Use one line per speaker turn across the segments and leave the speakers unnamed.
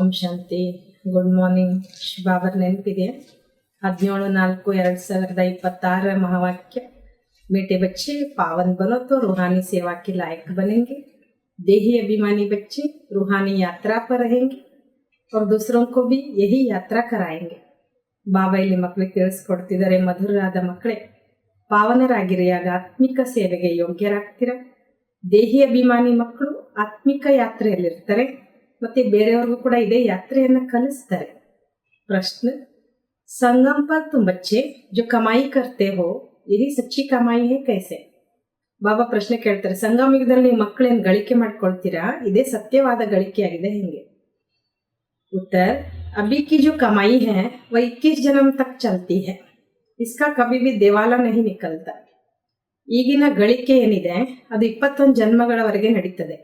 ಓಂ ಶಾಂತಿ. Good morning. ಶುಭಾವರ್ ನೆನಪಿದೆ 17/4/2026 महावाक्य। मीठे बच्चे पावन बनो तो रूहानी सेवा के लायक बनेंगे। देही अभिमानी बच्चे रूहानी यात्रा पर रहेंगे और दूसरों को भी यही यात्रा कराएंगे। ಬಾಬಾ ಇಲ್ಲಿ ಮಕ್ಕಳಿಗೆ ತಿಳಿಸ್ಕೊಡ್ತಿದ್ದಾರೆ, ಮಧುರರಾದ ಮಕ್ಕಳೇ, ಪಾವನರಾಗಿರಿಯಾಗ ಆತ್ಮಿಕ ಸೇವೆಗೆ ಯೋಗ್ಯರಾಗ್ತೀರ. ದೇಹಿ ಅಭಿಮಾನಿ ಮಕ್ಕಳು ಆತ್ಮಿಕ ಯಾತ್ರೆಯಲ್ಲಿರ್ತಾರೆ ಮತ್ತೆ ಬೇರೆಯವ್ರಿಗೂ ಕೂಡ ಇದೇ ಯಾತ್ರೆಯನ್ನು ಕಲಿಸ್ತಾರೆ. ಪ್ರಶ್ನೆ, संगम पर तुम बच्चे जो कमाई करते हो यही सच्ची कमाई है कैसे? ಬಾಬಾ ಪ್ರಶ್ನೆ ಕೇಳ್ತಾರೆ, ಸಂಗಮ ಯುಗದಲ್ಲಿ ನೀವು ಮಕ್ಕಳೇನು ಗಳಿಕೆ ಮಾಡ್ಕೊಳ್ತೀರಾ, ಇದೇ ಸತ್ಯವಾದ ಗಳಿಕೆಯಾಗಿದೆ ಹೆಂಗೆ? उत्तर, अभी की जो कमाई है वह 21 जन्म तक चलती है, इसका कभी भी दिवाला नहीं निकलता। ಈಗಿನ ಗಳಿಕೆ ಏನಿದೆ ಅದು 21 ಜನ್ಮಗಳವರೆಗೆ ನಡೀತದೆ,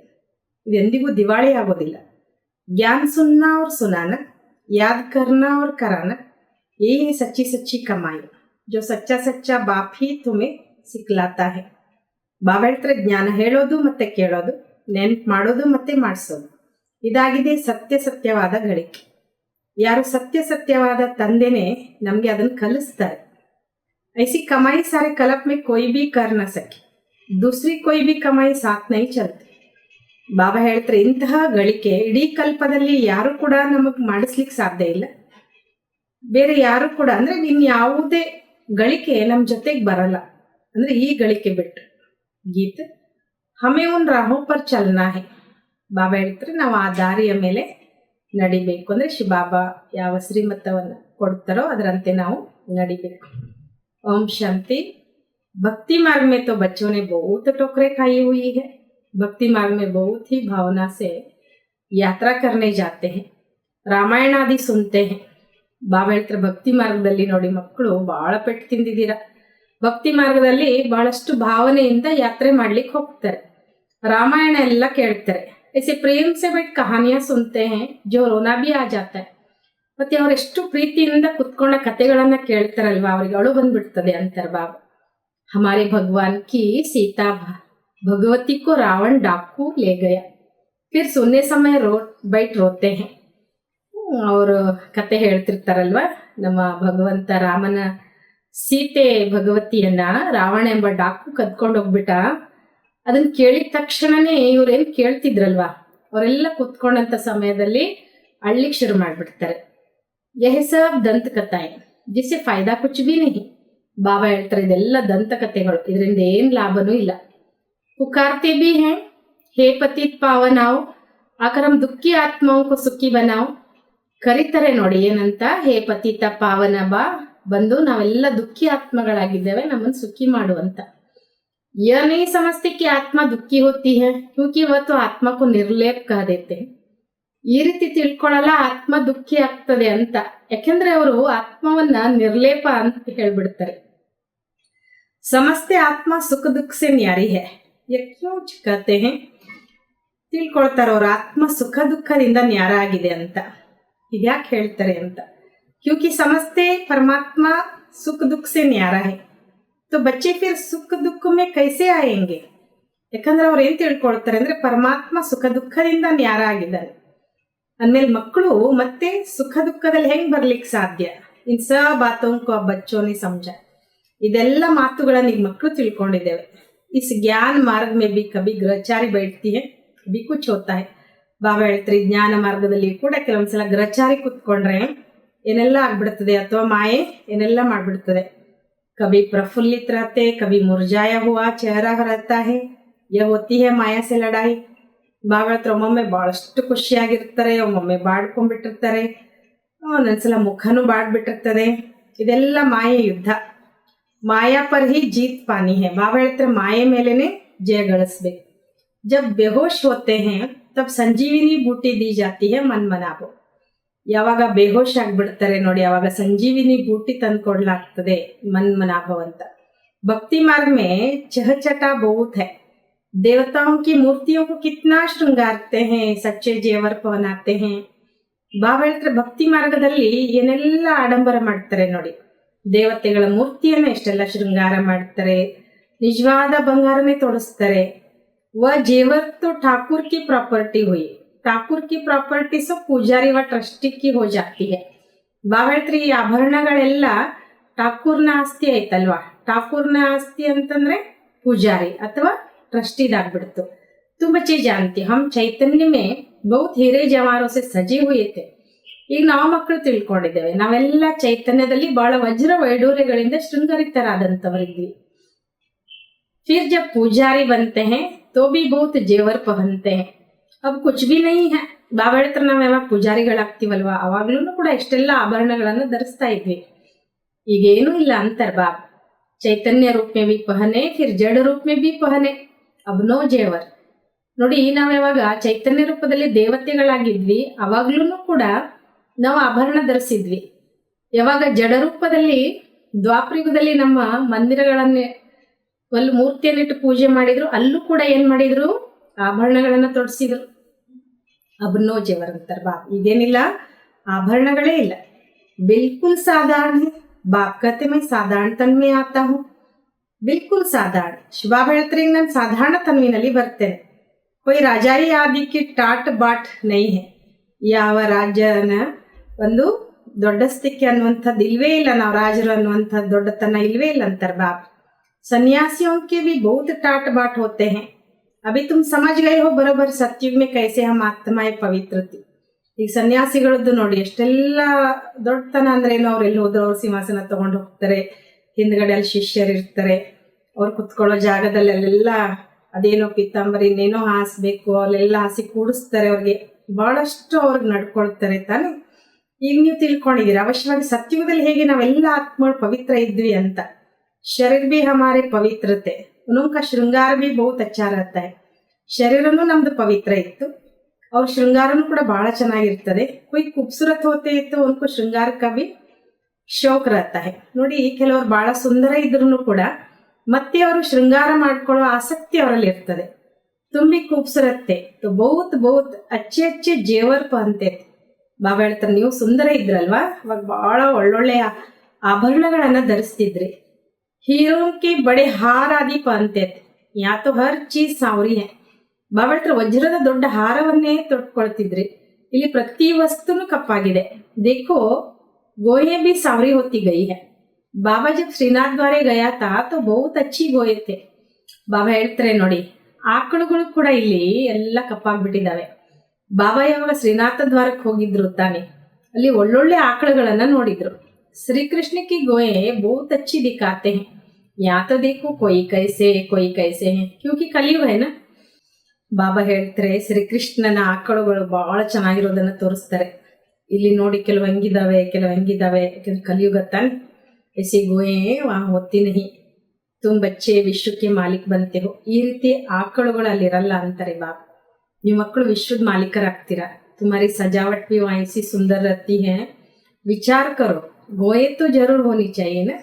ಇದು ಎಂದಿಗೂ ದಿವಾಳಿ ಆಗೋದಿಲ್ಲ. ज्ञान सुनना और सुनाना, याद करना और कराना, यही है सच्ची सच्ची कमाई जो सच्चा सच्चा बाप ही तुम्हें सिखलाता है। ಬಾಬಾ ಹೇಳ್ತಾರೆ, ಜ್ಞಾನ ಹೇಳೋದು ಮತ್ತೆ ಕೇಳೋದು, ನೆನ್ಪು ಮಾಡೋದು ಮತ್ತೆ ಮಾಡಿಸೋದು, ಇದಾಗಿದೆ ಸತ್ಯ ಸತ್ಯವಾದ ಗಳಿಕೆ. ಯಾರು ಸತ್ಯ ಸತ್ಯವಾದ ತಂದೆನೇ ನಮಗೆ ಅದನ್ನು ಕಲಿಸ್ತಾರೆ. ऐसी कमाई सारे कल्प में कोई भी कर न सके, दूसरी कोई भी कमाई साथ नहीं चलती। ಬಾಬಾ ಹೇಳ್ತಾರೆ, ಇಂತಹ ಗಳಿಕೆ ಇಡೀ ಕಲ್ಪದಲ್ಲಿ ಯಾರು ಕೂಡ ನಮಗೆ ಮಾಡಿಸ್ಲಿಕ್ಕೆ ಸಾಧ್ಯ ಇಲ್ಲ. ಬೇರೆ ಯಾರು ಕೂಡ ಅಂದ್ರೆ ಇನ್ಯಾವುದೇ ಗಳಿಕೆ ನಮ್ಮ ಜೊತೆಗೆ ಬರಲ್ಲ, ಅಂದ್ರೆ ಈ ಗಳಿಕೆ ಬಿಟ್ಟು. ಗೀತೆ, ಹಮೆ ಉನ್ ರಾಹೋ ಪರ್ ಚಲನಾ ಹೇ. ಬಾಬಾ ಹೇಳ್ತಾರೆ, ನಾವು ಆ ದಾರಿಯ ಮೇಲೆ ನಡಿಬೇಕು. ಅಂದ್ರೆ ಶಿವಬಾಬಾ ಯಾವ ಶ್ರೀಮತವನ್ನು ಕೊಡ್ತಾರೋ ಅದರಂತೆ ನಾವು ನಡಿಬೇಕು. ओम शांति। भक्ति मार्ग में तो बच्चों ने बहुत ठोकरें खाई हुई है। भक्ति मार्ग में बहुत ही भावना से यात्रा करने जाते हैं, रामायण आदि सुनते हैं। ಬಾಬಾ ಹೇಳ್ತಾರೆ, ಭಕ್ತಿ ಮಾರ್ಗದಲ್ಲಿ ನೋಡಿ ಮಕ್ಕಳು ಬಹಳ ಪೆಟ್ಟು ತಿಂದಿದ್ದೀರ. ಭಕ್ತಿ ಮಾರ್ಗದಲ್ಲಿ ಬಹಳಷ್ಟು ಭಾವನೆಯಿಂದ ಯಾತ್ರೆ ಮಾಡ್ಲಿಕ್ಕೆ ಹೋಗ್ತಾರೆ, ರಾಮಾಯಣ ಎಲ್ಲ ಕೇಳ್ತಾರೆ. ऐसे प्रेम से बैठ कहानियां सुनते हैं जो रोना भी आ जाता है। ಮತ್ತೆ ಅವರೆಷ್ಟು ಪ್ರೀತಿಯಿಂದ ಕುತ್ಕೊಂಡ ಕಥೆಗಳನ್ನ ಕೇಳ್ತಾರಲ್ವಾ, ಅವ್ರಿಗೆ ಅಳು ಬಂದ್ಬಿಡ್ತದೆ ಅಂತಾರೆ ಬಾಬಾ. ಹಮಾರೆ ಭಗವಾನ್ ಕಿ ಸೀತಾ ಭಗವತಿ ಕೋ ರಾವಣ ಡಾಕು ಲೇ ಗಯಾ, ಫಿರ್ ಸುನ್ನೆ ಸಮಯ ಬೈಟ್ ರೋತೆ ಹೇ. ಅವರು ಕತೆ ಹೇಳ್ತಿರ್ತಾರಲ್ವಾ, ನಮ್ಮ ಭಗವಂತ ರಾಮನ ಸೀತೆ ಭಗವತಿಯನ್ನ ರಾವಣ ಎಂಬ ಡಾಕು ಕದ್ಕೊಂಡು ಹೋಗ್ಬಿಟ್ಟ. ಅದನ್ನ ಕೇಳಿದ ತಕ್ಷಣನೇ ಇವ್ರೇನ್ ಕೇಳ್ತಿದ್ರಲ್ವಾ, ಅವರೆಲ್ಲ ಕುತ್ಕೊಂಡಂತ ಸಮಯದಲ್ಲಿ ಅಳ್ಲಿಕ್ಕೆ ಶುರು ಮಾಡ್ಬಿಡ್ತಾರೆ. यह सब ದಂತ ಕಥಾಯ್ ಜಿಸೆ ಫಾಯ್ದಾ ಕುಚ್ ಬಿ ನಹಿ. ಬಾಬಾ ಹೇಳ್ತಾರೆ, ಇದೆಲ್ಲ ದಂತಕಥೆಗಳು, ಇದರಿಂದ ಏನ್ ಲಾಭನೂ ಇಲ್ಲ. पुकारते भी हैं, हे पतित पावन आओ आकर हम दुखी आत्माओं को सुखी बनाओ. ಕರೀತಾರೆ ನೋಡಿ ಏನಂತ, ಹೇ ಪತಿತ ಪಾವನ ಬಾ, ಬಂದು ನಾವೆಲ್ಲ ದುಃಖಿ ಆತ್ಮಗಳಾಗಿದ್ದೇವೆ, ನಮ್ಮನ್ನು ಸುಖಿ ಮಾಡುವಂತ. यह नहीं समझते कि आत्मा दुखी होती है क्योंकि वह तो आत्मा को निर्लेप कह देते हैं. ಈ ರೀತಿ ತಿಳ್ಕೊಳ್ಳಲ್ಲ ಆತ್ಮ ದುಃಖಿ ಆಗ್ತದೆ ಅಂತ, ಯಾಕೆಂದ್ರೆ ಅವರು ಆತ್ಮವನ್ನ ನಿರ್ಲೇಪ ಅಂತ ಹೇಳ್ಬಿಡ್ತಾರೆ. ಸಮಸ್ತೆ ಆತ್ಮ ಸುಖ ದುಃಖ ಸೆ ನ್ಯಾರಿ ಹೈ, ಕ್ಯೂ ಕಹತೆ ಹೈ. ತಿಳ್ಕೊಳ್ತಾರ ಅವ್ರ ಆತ್ಮ ಸುಖ ದುಃಖದಿಂದ ನ್ಯಾರ ಆಗಿದೆ ಅಂತ. ಇದ್ಯಾಕೆ ಹೇಳ್ತಾರೆ ಅಂತ, ಕ್ಯೂಕಿ ಸಮಸ್ತೆ ಪರಮಾತ್ಮ ಸುಖ ದುಃಖ ಸೆ ನ್ಯಾರ ಹೈ, तो बच्चे फिर सुख दुख में कैसे आएंगे? ಯಾಕಂದ್ರೆ ಅವ್ರು ಏನ್ ತಿಳ್ಕೊಳ್ತಾರೆ ಅಂದ್ರೆ ಪರಮಾತ್ಮ ಸುಖ ದುಃಖದಿಂದ ನ್ಯಾರ ಆಗಿದ್ದಾರೆ ಅಂದ್ಮೇಲೆ ಮಕ್ಕಳು ಮತ್ತೆ ಸುಖ ದುಃಖದಲ್ಲಿ ಹೆಂಗ್ ಬರ್ಲಿಕ್ಕೆ ಸಾಧ್ಯ? ಇನ್ ಸ ಬಾತೋಂಕೋ ಬಚ್ಚೋನೆ ಸಮझ. ಇದೆಲ್ಲ ಮಾತುಗಳನ್ನ ಈಗ ಮಕ್ಕಳು ತಿಳ್ಕೊಂಡಿದ್ದೇವೆ. इस ज्ञान मार्ग में भी कभी ग्रहचारी बैठती है, कभी कुछ होता है. ಬಾಬಾ ಹೇಳ್ತಾರೆ, ಜ್ಞಾನ ಮಾರ್ಗದಲ್ಲಿ ಕೂಡ ಕೆಲವೊಂದ್ಸಲ ಗ್ರಹಚಾರಿ ಕುತ್ಕೊಂಡ್ರೆ ಏನೆಲ್ಲ ಆಗ್ಬಿಡ್ತದೆ, ಅಥವಾ ಮಾಯೆ ಏನೆಲ್ಲ ಮಾಡ್ಬಿಡ್ತದೆ. कभी प्रफुल्लित रहते, कभी मुरझाया हुआ चेहरा रहता है, यह होती है माया से लड़ाई. ಬಾಬಾ ಹತ್ರ ಒಮ್ಮೊಮ್ಮೆ ಬಹಳಷ್ಟು ಖುಷಿಯಾಗಿರ್ತಾರೆ, ಒಮ್ಮೊಮ್ಮೆ ಬಾಡ್ಕೊಂಡ್ಬಿಟ್ಟಿರ್ತಾರೆ, ಒಂದೊಂದ್ಸಲ ಮುಖನೂ ಬಾಡ್ಬಿಟ್ಟಿರ್ತದೆ. ಇದೆಲ್ಲ ಮಾಯೆ ಯುದ್ಧ. ಮಾಯಾ ಪರ್ ಹಿ ಜೀತ್ ಪಾನಿ ಹೇ. ಬಾಬಾ ಹೇಳ್ತಾರೆ, ಮಾಯೆ ಮೇಲೇನೆ ಜಯ ಗಳಿಸ್ಬೇಕು. ಜಬ್ ಬೇಹೋಶ್ ಹೋತೆ ಹೇ ತಬ್ ಸಂಜೀವಿನಿ ಬೂಟಿ ದಿ ಜಾತಿ ಹೇ ಮನ್ ಮನಾಬೋ. ಯಾವಾಗ ಬೇಹೋಶ್ ಆಗ್ಬಿಡ್ತಾರೆ ನೋಡಿ, ಯಾವಾಗ ಸಂಜೀವಿನಿ ಬೂಟಿ ತಂದ್ಕೊಡ್ಲಾಗ್ತದೆ, ಮನ್ ಮನಾಭವ ಅಂತ. ಭಕ್ತಿ ಮಾರ್ಗ ಮೇ ಚಹಚಟ ಬಹುತ್ ಹೈ. देवताओं की मूर्तियों को कितना श्रृंगारते हैं, सच्चे जेवर पहनाते हैं. ಬಾಬಾ ಹೇಳ್ತಾರೆ, ಭಕ್ತಿ ಮಾರ್ಗದಲ್ಲಿ ಏನೆಲ್ಲ ಆಡಂಬರ ಮಾಡ್ತಾರೆ ನೋಡಿ. ದೇವತೆಗಳ ಮೂರ್ತಿಯನ್ನ ಎಷ್ಟೆಲ್ಲ ಶೃಂಗಾರ ಮಾಡ್ತಾರೆ, ನಿಜವಾದ ಬಂಗಾರನೇ ತೊಡಸ್ತಾರೆ. ವ ಜೇವರ್ ತೋ ಠಾಕೂರ್ ಕಿ ಪ್ರಾಪರ್ಟಿ ಹುಯಿ, ठाकुर की प्रॉपर्टी सब पुजारी व ट्रस्टी की हो जाती है. ಬಾಬಾ ಹೇಳ್ತಾರೆ ಈ ಆಭರಣಗಳೆಲ್ಲ ಠಾಕೂರ್ನ ಆಸ್ತಿ ಆಯ್ತಲ್ವಾ. ಠಾಕೂರ್ನ ಆಸ್ತಿ ಅಂತಂದ್ರೆ ಪೂಜಾರಿ ಅಥವಾ ಟ್ರಸ್ಟಿದಾಗ್ಬಿಡ್ತು. तुम बच्चे जानते हम चैतन्य में बहुत हीरे जवारों से सजे हुए थे. ಈಗ ನಾವು ಮಕ್ಕಳು ತಿಳ್ಕೊಂಡಿದ್ದೇವೆ ನಾವೆಲ್ಲ ಚೈತನ್ಯದಲ್ಲಿ ಬಹಳ ವಜ್ರ ವೈಡೂರ್ಯಗಳಿಂದ ಶೃಂಗರಿತರಾದಂತವರಿದ್ವಿ. फिर जब पुजारी बनते हैं तो भी बहुत जेवर पहनते हैं. अब कुछ भी नहीं है. ಬಾಬಾ ಹೇಳ್ತಾರೆ ನಾವ್ ಯಾವಾಗ ಪೂಜಾರಿಗಳಾಗ್ತೀವಲ್ವಾ ಅವಾಗ್ಲೂ ಕೂಡ ಎಷ್ಟೆಲ್ಲ ಆಭರಣಗಳನ್ನ ಧರಿಸ್ತಾ ಇದ್ವಿ. ಈಗೇನು ಇಲ್ಲ ಅಂತಾರೆ ಬಾಬ್. ಚೈತನ್ಯ ರೂಪ ಮೇ ಬಿ ಪಹನೆ ಫಿರ್ ಜಡ ರೂಪ ಮೇ ಬಿ ಪಹನೆ ಅಬ್ ನೋ ಜೇವರ್. ನೋಡಿ ನಾವ್ ಯಾವಾಗ ಚೈತನ್ಯ ರೂಪದಲ್ಲಿ ದೇವತೆಗಳಾಗಿದ್ವಿ ಅವಾಗ್ಲೂ ಕೂಡ ನಾವು ಆಭರಣ ಧರಿಸಿದ್ವಿ. ಯಾವಾಗ ಜಡ ರೂಪದಲ್ಲಿ ದ್ವಾಪರಯುಗದಲ್ಲಿ ನಮ್ಮ ಮಂದಿರಗಳನ್ನ ಒಂದು ಮೂರ್ತಿಯನ್ನಿಟ್ಟು ಪೂಜೆ ಮಾಡಿದ್ರು ಅಲ್ಲೂ ಕೂಡ ಏನ್ ಮಾಡಿದ್ರು ಆಭರಣಗಳನ್ನ ತೊಡಸಿದ್ರು. ಅಬ್ನೋ ಜೇವರ್ ಅಂತಾರೆ ಬಾಬ್. ಈಗೇನಿಲ್ಲ ಆಭರಣಗಳೇ ಇಲ್ಲ. ಬಿಲ್ಕುಲ್ ಸಾಧಾರಣ ಬಾಪ್ ಕತೆ ಮೈ ಸಾಧಾರಣ ತನ್ಮೆ ಆತಾ ಹೂಂ. ಬಿಲ್ಕುಲ್ ಸಾಧಾರಣ. ಬಾಬಾ ಹೇಳ್ತಾರೆ ಈಗ ನಾನು ಸಾಧಾರಣ ತನ್ವಿನಲ್ಲಿ ಬರ್ತೇನೆ. ಕೊಯ್ ರಾಜಾಯಿ ಆದಿಕ್ಕೆ ಟಾಟ್ ಬಾಟ್ ನೈ ಹೇ. ಯಾವ ರಾಜನ ಒಂದು ದೊಡ್ಡಸ್ತಿಕೆ ಅನ್ನುವಂಥದ್ದು ಇಲ್ವೇ ಇಲ್ಲ. ನಾವು ರಾಜರು ಅನ್ನುವಂಥದ್ದು ದೊಡ್ಡತನ ಇಲ್ವೇ ಇಲ್ಲ ಅಂತಾರೆ ಬಾಬ್. सन्यासियों के भी बहुत टाट बाट होते हैं. अभी तुम समझ गए हो बरोबर सत्युग में कैसे हम आत्माएं पवित्र थी. ಈಗ ಸನ್ಯಾಸಿಗಳದ್ದು ನೋಡಿ ಎಷ್ಟೆಲ್ಲ ದೊಡ್ಡತನ ಅಂದ್ರೆ ಏನು. ಅವ್ರು ಎಲ್ಲಿ ಹೋದ್ರು ಅವ್ರು ಸಿಂಹಾಸನ ತಗೊಂಡು ಹೋಗ್ತಾರೆ, ಹಿಂದ್ಗಡೆ ಅಲ್ಲಿ ಶಿಷ್ಯರು ಇರ್ತಾರೆ, ಅವ್ರು ಕುತ್ಕೊಳ್ಳೋ ಜಾಗದಲ್ಲಿ ಅಲ್ಲೆಲ್ಲ ಅದೇನೋ ಪಿತಾಂಬರಿ ಇನ್ನೇನೋ ಹಾಸ್ಬೇಕು ಅಲ್ಲೆಲ್ಲ ಹಾಸಿ ಕೂಡಿಸ್ತಾರೆ. ಅವ್ರಿಗೆ ಬಹಳಷ್ಟು ಅವ್ರಿಗೆ ನಡ್ಕೊಳ್ತಾರೆ ತಾನೆ. ಈಗ ನೀವು ತಿಳ್ಕೊಂಡಿದ್ದೀರಿ ಅವಶ್ಯವಾಗಿ ಸತ್ಯುಗದಲ್ಲಿ ಹೇಗೆ ನಾವೆಲ್ಲ ಆತ್ಮಗಳು ಪವಿತ್ರ ಇದ್ವಿ ಅಂತ. शरीर भी हमारे पवित्र थे. उनका श्रृंगार भी बहुत अच्छा रहता है. ಶರೀರನು ನಮ್ದು ಪವಿತ್ರ ಇತ್ತು, ಅವ್ರ ಶೃಂಗಾರನು ಕೂಡ ಬಹಳ ಚೆನ್ನಾಗಿರ್ತದೆ. कोई खूबसूरत होते तो उनको श्रृंगार का भी ಶೌಕ್ रहता है. ನೋಡಿ ಕೆಲವರು ಬಹಳ ಸುಂದರ ಇದ್ರೂ ಕೂಡ ಮತ್ತೆ ಅವರು ಶೃಂಗಾರ ಮಾಡ್ಕೊಳ್ಳೋ ಆಸಕ್ತಿ ಅವರಲ್ಲಿ ಇರ್ತದೆ. ತುಂಬಿ खूबसूरत तो बहुत बहुत अच्छे अच्छे जेवर पहनते थे. ಬಾಬಾ ಹೇಳ್ತಾರೆ ನೀವು ಸುಂದರ ಇದ್ರಲ್ವಾ ಅವಾಗ ಬಹಳ ಒಳ್ಳೊಳ್ಳೆಯ ಆಭರಣಗಳನ್ನ ಧರಿಸ್ತಿದ್ರಿ. हीरों के बड़े हार आदि पहनते थे. यहाँ तो हर चीज सांवरी है. ಬಾಬಾ ಹೇಳ್ತಾರೆ ವಜ್ರದ ದೊಡ್ಡ ಹಾರವನ್ನೇ ತೊಟ್ಕೊಳ್ತಿದ್ರಿ. ಇಲ್ಲಿ ಪ್ರತಿ ವಸ್ತುನು ಕಪ್ಪಾಗಿದೆ. देखो गोये भी सांवरी होती गई है. बाबा जब श्रीनाथ द्वारे गया था तो बहुत अच्छी गोये थे. ಬಾಬಾ ಹೇಳ್ತಾರೆ ನೋಡಿ ಆಕಳುಗಳು ಕೂಡ ಇಲ್ಲಿ ಎಲ್ಲ ಕಪ್ಪಾಗ್ಬಿಟ್ಟಿದಾವೆ. ಬಾಬಾ ಯಾವಾಗ ಶ್ರೀನಾಥ ದ್ವಾರಕ್ಕೆ ಹೋಗಿದ್ರು ತಾನೆ ಅಲ್ಲಿ ಒಳ್ಳೊಳ್ಳೆ ಆಕಳುಗಳನ್ನ ನೋಡಿದ್ರು. श्री कृष्ण की गोए बहुत अच्छी दिखाते हैं. यहाँ तो देखो कोई कैसे हैं क्योंकि कलयुग है ना. ಬಾಬಾ ಹೇಳ್ತಾರೆ ಶ್ರೀಕೃಷ್ಣನ ಆಕಳುಗಳು ಬಹಳ ಚೆನ್ನಾಗಿರೋದನ್ನ ತೋರಿಸ್ತಾರೆ. ಇಲ್ಲಿ ನೋಡಿ ಕೆಲವು ಹಂಗಿದಾವೆ ಕಲಿಯುಗ ತಾನೆ. ऐसी गोए वहाँ होती नहीं. तुम बच्चे विश्व के मालिक बनते हो. ಈ ರೀತಿ ಆಕಳುಗಳು ಅಲ್ಲಿರಲ್ಲ ಅಂತಾರೆ ಬಾಬಾ. ನೀವು ಮಕ್ಕಳು ವಿಶ್ವದ ಮಾಲೀಕರಾಗ್ತೀರಾ. तुम्हारी सजावट भी वहाँ ऐसी सुंदर रहती है. विचार करो ಗೋಯೆ ತೋ ಜರೂರ್ ಹೋನಿ ಚಾಹಿಯೆ ನಾ.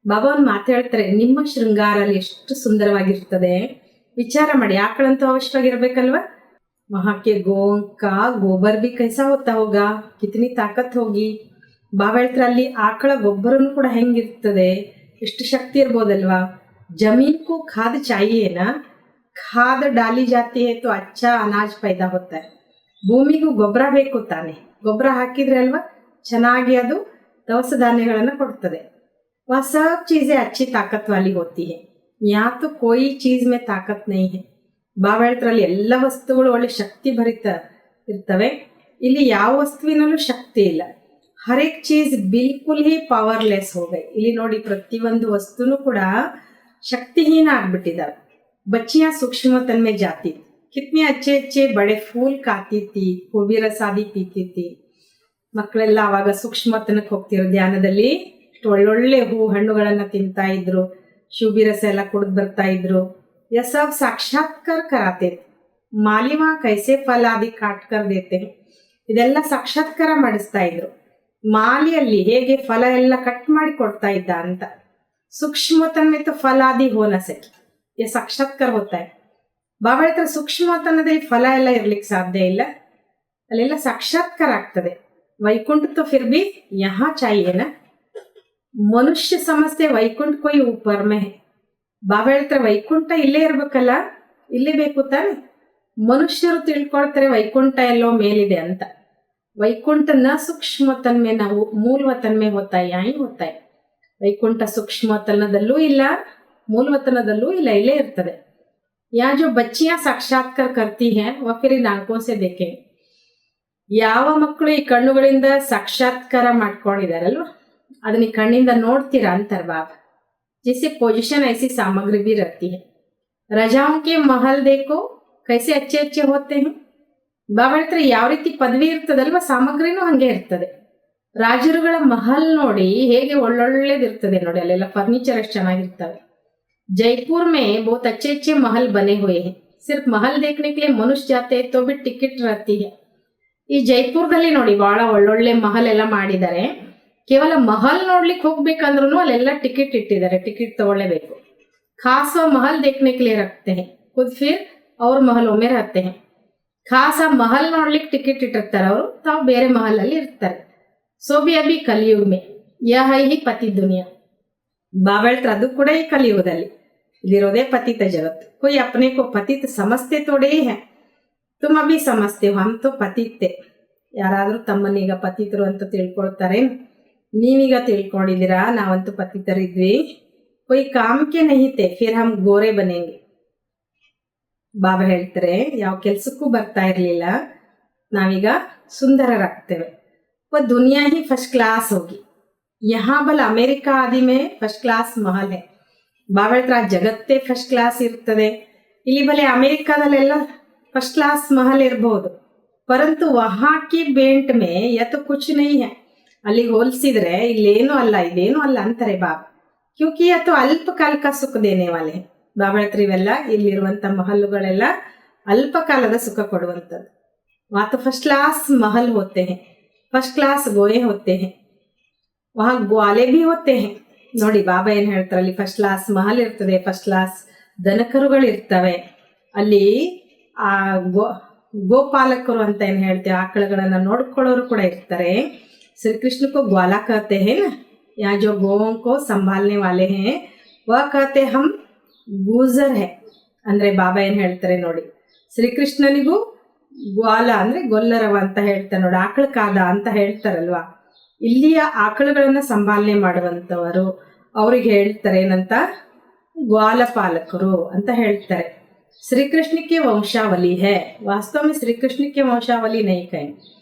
ಬಾಬಾ ಒಂದು ಮಾತು ಹೇಳ್ತಾರೆ ನಿಮ್ಮ ಶೃಂಗಾರ ಅಲ್ಲಿ ಎಷ್ಟು ಸುಂದರವಾಗಿರ್ತದೆ ವಿಚಾರ ಮಾಡಿ. ಆಕಳಂತೂ ಅವಶ್ಯವಾಗಿರ್ಬೇಕಲ್ವಾ. ಮಹಾಕ್ಕೆ ಗೋಂಕ ಗೋಬರ್ ಬಿ ಕೈಸಾ ಹೋತಾ ಹೋಗಾ ಕಿತನಿ ತಾಕತ್ ಹೋಗಿ. ಬಾಬಾ ಹೇಳ್ತಾರೆ ಅಲ್ಲಿ ಆಕಳ ಗೊಬ್ಬರನು ಕೂಡ ಹೆಂಗಿರ್ತದೆ ಎಷ್ಟು ಶಕ್ತಿ ಇರ್ಬೋದಲ್ವಾ. ಜಮೀನ್ ಕೋ ಖಾದ್ ಚಾಹಿಯೇನಾ. ಖಾದ್ ಡಾಲಿ ಜಾತಿ ಹೈ ತೋ ಅಚ್ಚಾ ಅನಾಜ್ ಪೈದಾ ಹೋತಾ ಹೈ. ಭೂಮಿಗೂ ಗೊಬ್ಬರ ಬೇಕು ತಾನೆ. ಗೊಬ್ಬರ ಹಾಕಿದ್ರೆ ಅಲ್ವಾ ಚೆನ್ನಾಗಿ ಅದು दवस धान्यಗಳನ್ನು ಕೊಡ್ತದೆ. वह सब चीजें अच्छी ताकत वाली होती है. यहाँ तो कोई चीज में ताकत नहीं है. ಬಾಬಾ ಹೇಳ್ತಾರಲ್ಲಿ ಎಲ್ಲ ವಸ್ತುಗಳು ಒಳ್ಳೆ ಶಕ್ತಿ ಭರಿತ ಇರ್ತವೆ. ಇಲ್ಲಿ ಯಾವ ವಸ್ತುವಿನಲ್ಲೂ ಶಕ್ತಿ ಇಲ್ಲ. हर एक चीज बिल्कुल ही पावरलेस हो गई. ಇಲ್ಲಿ ನೋಡಿ ಪ್ರತಿಯೊಂದು ವಸ್ತುನು ಕೂಡ ಶಕ್ತಿಹೀನ ಆಗ್ಬಿಟ್ಟಿದಾವೆ. बच्चियां सूक्ष्मतन में जाती थी. कितने अच्छे अच्छे बड़े फूल खाती थी. खूबी रसादी पीती थी. ಮಕ್ಕಳೆಲ್ಲ ಅವಾಗ ಸೂಕ್ಷ್ಮತನಕ್ಕೆ ಹೋಗ್ತಿರೋ ಧ್ಯಾನದಲ್ಲಿ ಒಳ್ಳೊಳ್ಳೆ ಹೂ ಹಣ್ಣುಗಳನ್ನ ತಿಂತಾ ಇದ್ರು. ಶುಭಿರಸ ಎಲ್ಲ ಕುಡಿದು ಬರ್ತಾ ಇದ್ರು. ಯಸಬ್ ಸಾಕ್ಷಾತ್ಕಾರ ಕರಾತೆ. ಮಾಲಿಮಾ ಕೈಸೆ ಫಲ ಆದಿ ಕಾಟ್ಕರ್ ದೇತೆ. ಇದೆಲ್ಲ ಸಾಕ್ಷಾತ್ಕಾರ ಮಾಡಿಸ್ತಾ ಇದ್ರು. ಮಾಲಿಯಲ್ಲಿ ಹೇಗೆ ಫಲ ಎಲ್ಲ ಕಟ್ ಮಾಡಿ ಕೊಡ್ತಾ ಇದ್ದ ಅಂತ. ಸೂಕ್ಷ್ಮತನ में तो फल आदि हो न सके. ये साक्षात्कार होता है. ಬಾಬಾ ಹೇಳ್ತಾರೆ ಸೂಕ್ಷ್ಮತನದಲ್ಲಿ ಫಲ ಎಲ್ಲ ಇರ್ಲಿಕ್ಕೆ ಸಾಧ್ಯ ಇಲ್ಲ. ಅಲ್ಲೆಲ್ಲ ಸಾಕ್ಷಾತ್ಕಾರ ಆಗ್ತದೆ. वैकुंठ तो फिर भी यहाँ चाहिए ना. मनुष्य समझते वैकुंठ कोई ऊपर में है. ಬಾಬಾ ಹೇಳ್ತಾರೆ ವೈಕುಂಠ ಇಲ್ಲೇ ಇರ್ಬೇಕಲ್ಲ, ಇಲ್ಲೇ ಬೇಕು ತಾನೆ. ಮನುಷ್ಯರು ತಿಳ್ಕೊಳ್ತಾರೆ ವೈಕುಂಠ ಎಲ್ಲೋ ಮೇಲಿದೆ ಅಂತ. ವೈಕುಂಠ ನ ಸೂಕ್ಷ್ಮ ವತನ್ ಮೇ ನಾವು ಮೂಲ ವತನ್ ಮೇ ಹೋತಾ ಹೈ ಯहीं ಹೋತಾ ಹೈ. ವೈಕುಂಠ ಸೂಕ್ಷ್ಮ ವತನದಲ್ಲೂ ಇಲ್ಲ, ಮೂಲ ವತನದಲ್ಲೂ ಇಲ್ಲ, ಇಲ್ಲೇ ಇರ್ತದೆ. ಯಾ ಜೋ ಬಚ್ಚಿಯಾ ಸಾಕ್ಷಾತ್ಕಾರ ಕರ್ತಿ ಹೈ ವ ಫಿರ್ ಇನ್ ಆಂಖೋं से देखें. ಯಾವ ಮಕ್ಕಳು ಈ ಕಣ್ಣುಗಳಿಂದ ಸಾಕ್ಷಾತ್ಕಾರ ಮಾಡ್ಕೊಂಡಿದಾರಲ್ವ ಅದನ್ನ ಈ ಕಣ್ಣಿಂದ ನೋಡ್ತೀರಾ ಅಂತಾರೆ ಬಾಬಾ. जिससे पोजीशन ऐसी सामग्री भी रहती है. रजाओं के महल देखो कैसे अच्छे अच्छे होते हैं. ಬಾಬಾ ಹೇಳ್ತಾರೆ ಯಾವ ರೀತಿ ಪದವಿ ಇರ್ತದಲ್ವ ಸಾಮಗ್ರಿನೂ ಹಂಗೆ ಇರ್ತದೆ. ರಾಜರುಗಳ ಮಹಲ್ ನೋಡಿ ಹೇಗೆ ಒಳ್ಳೊಳ್ಳೇದಿರ್ತದೆ ನೋಡಿ, ಅಲ್ಲೆಲ್ಲ ಫರ್ನಿಚರ್ ಎಷ್ಟು ಚೆನ್ನಾಗಿರ್ತವೆ. जयपुर में बहुत अच्छे अच्छे महल बने हुए हैं. सिर्फ महल देखने के लिए मनुष्य जाते हैं तो भी टिकट रहती है. ಈ ಜೈಪುರದಲ್ಲಿ ನೋಡಿ ಬಹಳ ಒಳ್ಳೊಳ್ಳೆ ಮಹಲ್ ಎಲ್ಲ ಮಾಡಿದ್ದಾರೆ. ಕೇವಲ ಮಹಲ್ ನೋಡ್ಲಿಕ್ಕೆ ಹೋಗ್ಬೇಕಂದ್ರೂ ಅಲ್ಲೆಲ್ಲ ಟಿಕೆಟ್ ಇಟ್ಟಿದ್ದಾರೆ, ಟಿಕೆಟ್ ತಗೊಳ್ಳೇಬೇಕು. खास व महल देखने के लिए रखते हैं, खुद फिर और महलों में रहते हैं. खास ಆ ಮಹಲ್ ನೋಡ್ಲಿಕ್ಕೆ ಟಿಕೆಟ್ ಇಟ್ಟಿರ್ತಾರೆ ಅವರು, ತಾವು ಬೇರೆ ಮಹಲ್ ಅಲ್ಲಿ ಇರ್ತಾರೆ. ಸೋ ಬಿ ಅಭಿ ಕಲಿಯುಗ ಮೇ ಯಹ ಹೈ ಪತಿ ದುನಿಯಾ. ಬಾಬಾ ಹೇಳ್ತಾರೆ ಅದು ಕೂಡ ಈ ಕಲಿಯುಗದಲ್ಲಿ ಇದಿರೋದೇ ಪತಿತ ಜಗತ್ತು. कोई अपने को पतित समझते थोड़े ही है. तुम अभी समझते हो हम तो पतित थे. ಯಾರಾದ್ರೂ ತಮ್ಮನ್ನೀಗ ಪತಿತರು ಅಂತ ತಿಳ್ಕೊಳ್ತಾರೆ. ನೀವೀಗ ತಿಳ್ಕೊಂಡಿದ್ದೀರಾ ನಾವಂತೂ ಪತಿತರಿದ್ವಿ. कोई काम के नहीं थे फिर हम गोरे बनेंगे. ಬಾಬಾ ಹೇಳ್ತಾರೆ ಯಾವ ಕೆಲ್ಸಕ್ಕೂ ಬರ್ತಾ ಇರ್ಲಿಲ್ಲ, ನಾವೀಗ ಸುಂದರರಾಗ್ತೇವೆ. ದುನಿಯಾ ಹಿ ಫಸ್ಟ್ ಕ್ಲಾಸ್ ಹೋಗಿ ಯಹಾ ಬಲ್ ಅಮೆರಿಕಾ ಆದಿ ಮೇ ಫಸ್ಟ್ ಕ್ಲಾಸ್ ಮಹಲ್ ಹೈ. ಬಾಬಾ ಹೇಳ್ತಾರೆ ಆ ಜಗತ್ತೇ ಫಸ್ಟ್ ಕ್ಲಾಸ್ ಇರ್ತದೆ. ಇಲ್ಲಿ ಬಲೆ ಅಮೆರಿಕಾದಲ್ಲೆಲ್ಲ ಫಸ್ಟ್ ಕ್ಲಾಸ್ ಮಹಲ್ ಇರಬಹುದು, ಪರಂತು ವಹಾಕಿ ಬೇಂಟ್ ಮೇ ಯತ್ ಕುಚ್ ನಹೀ ಹೈ. ಅಲ್ಲಿಗೆ ಹೋಲಿಸಿದ್ರೆ ಇಲ್ಲೇನು ಅಲ್ಲ, ಇದೇನು ಅಲ್ಲ ಅಂತಾರೆ ಬಾಬಾ. ಕ್ಯೂಕಿ ಅದು ಅಲ್ಪ ಕಾಲಕ ಸುಖ ದೇನೆ ವಾಲೆ. ಬಾಬಾ ಹೇಳ್ತಾರೆ ಇವೆಲ್ಲ ಇಲ್ಲಿರುವಂತ ಮಹಲ್ಗಳೆಲ್ಲ ಅಲ್ಪ ಕಾಲದ ಸುಖ ಕೊಡುವಂಥದ್ದು. ಮಾತು ಫಸ್ಟ್ ಕ್ಲಾಸ್ ಮಹಲ್ ಹೋತೆ ಹೈ, ಫಸ್ಟ್ ಕ್ಲಾಸ್ ಗೋಯೆ ಹೋತೆ ಹೈ, ವಹಾ ಗ್ವಾಲೆ ಭಿ ಹೋತೆ ಹೈ. ನೋಡಿ ಬಾಬಾ ಏನ್ ಹೇಳ್ತಾರೆ, ಅಲ್ಲಿ ಫಸ್ಟ್ ಕ್ಲಾಸ್ ಮಹಲ್ ಇರ್ತದೆ, ಫಸ್ಟ್ ಕ್ಲಾಸ್ ದನಕರುಗಳು ಇರ್ತವೆ. ಅಲ್ಲಿ ಆ ಗೋಪಾಲಕರು ಅಂತ ಏನ್ ಹೇಳ್ತೇವೆ, ಆಕಳುಗಳನ್ನ ನೋಡ್ಕೊಳ್ಳೋರು ಕೂಡ ಇರ್ತಾರೆ. ಶ್ರೀಕೃಷ್ಣ ಕೋ ಗ್ವಾಲಾ ಕಹತೆ ಹೈ ನಾ, ಯಾ ಜೋ ಗೋವೋं को संभालने वाले हैं वह कहते हम ಗೂಜರ್ ಹೇ. ಅಂದ್ರೆ ಬಾಬಾ ಏನ್ ಹೇಳ್ತಾರೆ ನೋಡಿ, ಶ್ರೀಕೃಷ್ಣನಿಗೂ ಗ್ವಾಲ ಅಂದ್ರೆ ಗೊಲ್ಲರವ ಅಂತ ಹೇಳ್ತಾರೆ ನೋಡಿ, ಆಕಳ ಕಾದ ಅಂತ ಹೇಳ್ತಾರಲ್ವಾ. ಇಲ್ಲಿಯ ಆಕಳುಗಳನ್ನ ಸಂಭಾಲನೆ ಮಾಡುವಂತವರು ಅವ್ರಿಗೆ ಹೇಳ್ತಾರೆ ಏನಂತ, ಗ್ವಾಲಪಾಲಕರು ಅಂತ ಹೇಳ್ತಾರೆ. ಶ್ರೀಕೃಷ್ಣಕ್ಕೆ ವಂಶಾವಲಿ ಹೇ, ವಾಸ್ತವ ಶ್ರೀಕೃಷ್ಣಕ್ಕೆ ವಂಶಾವಲಿ ನೈ ಕೈ.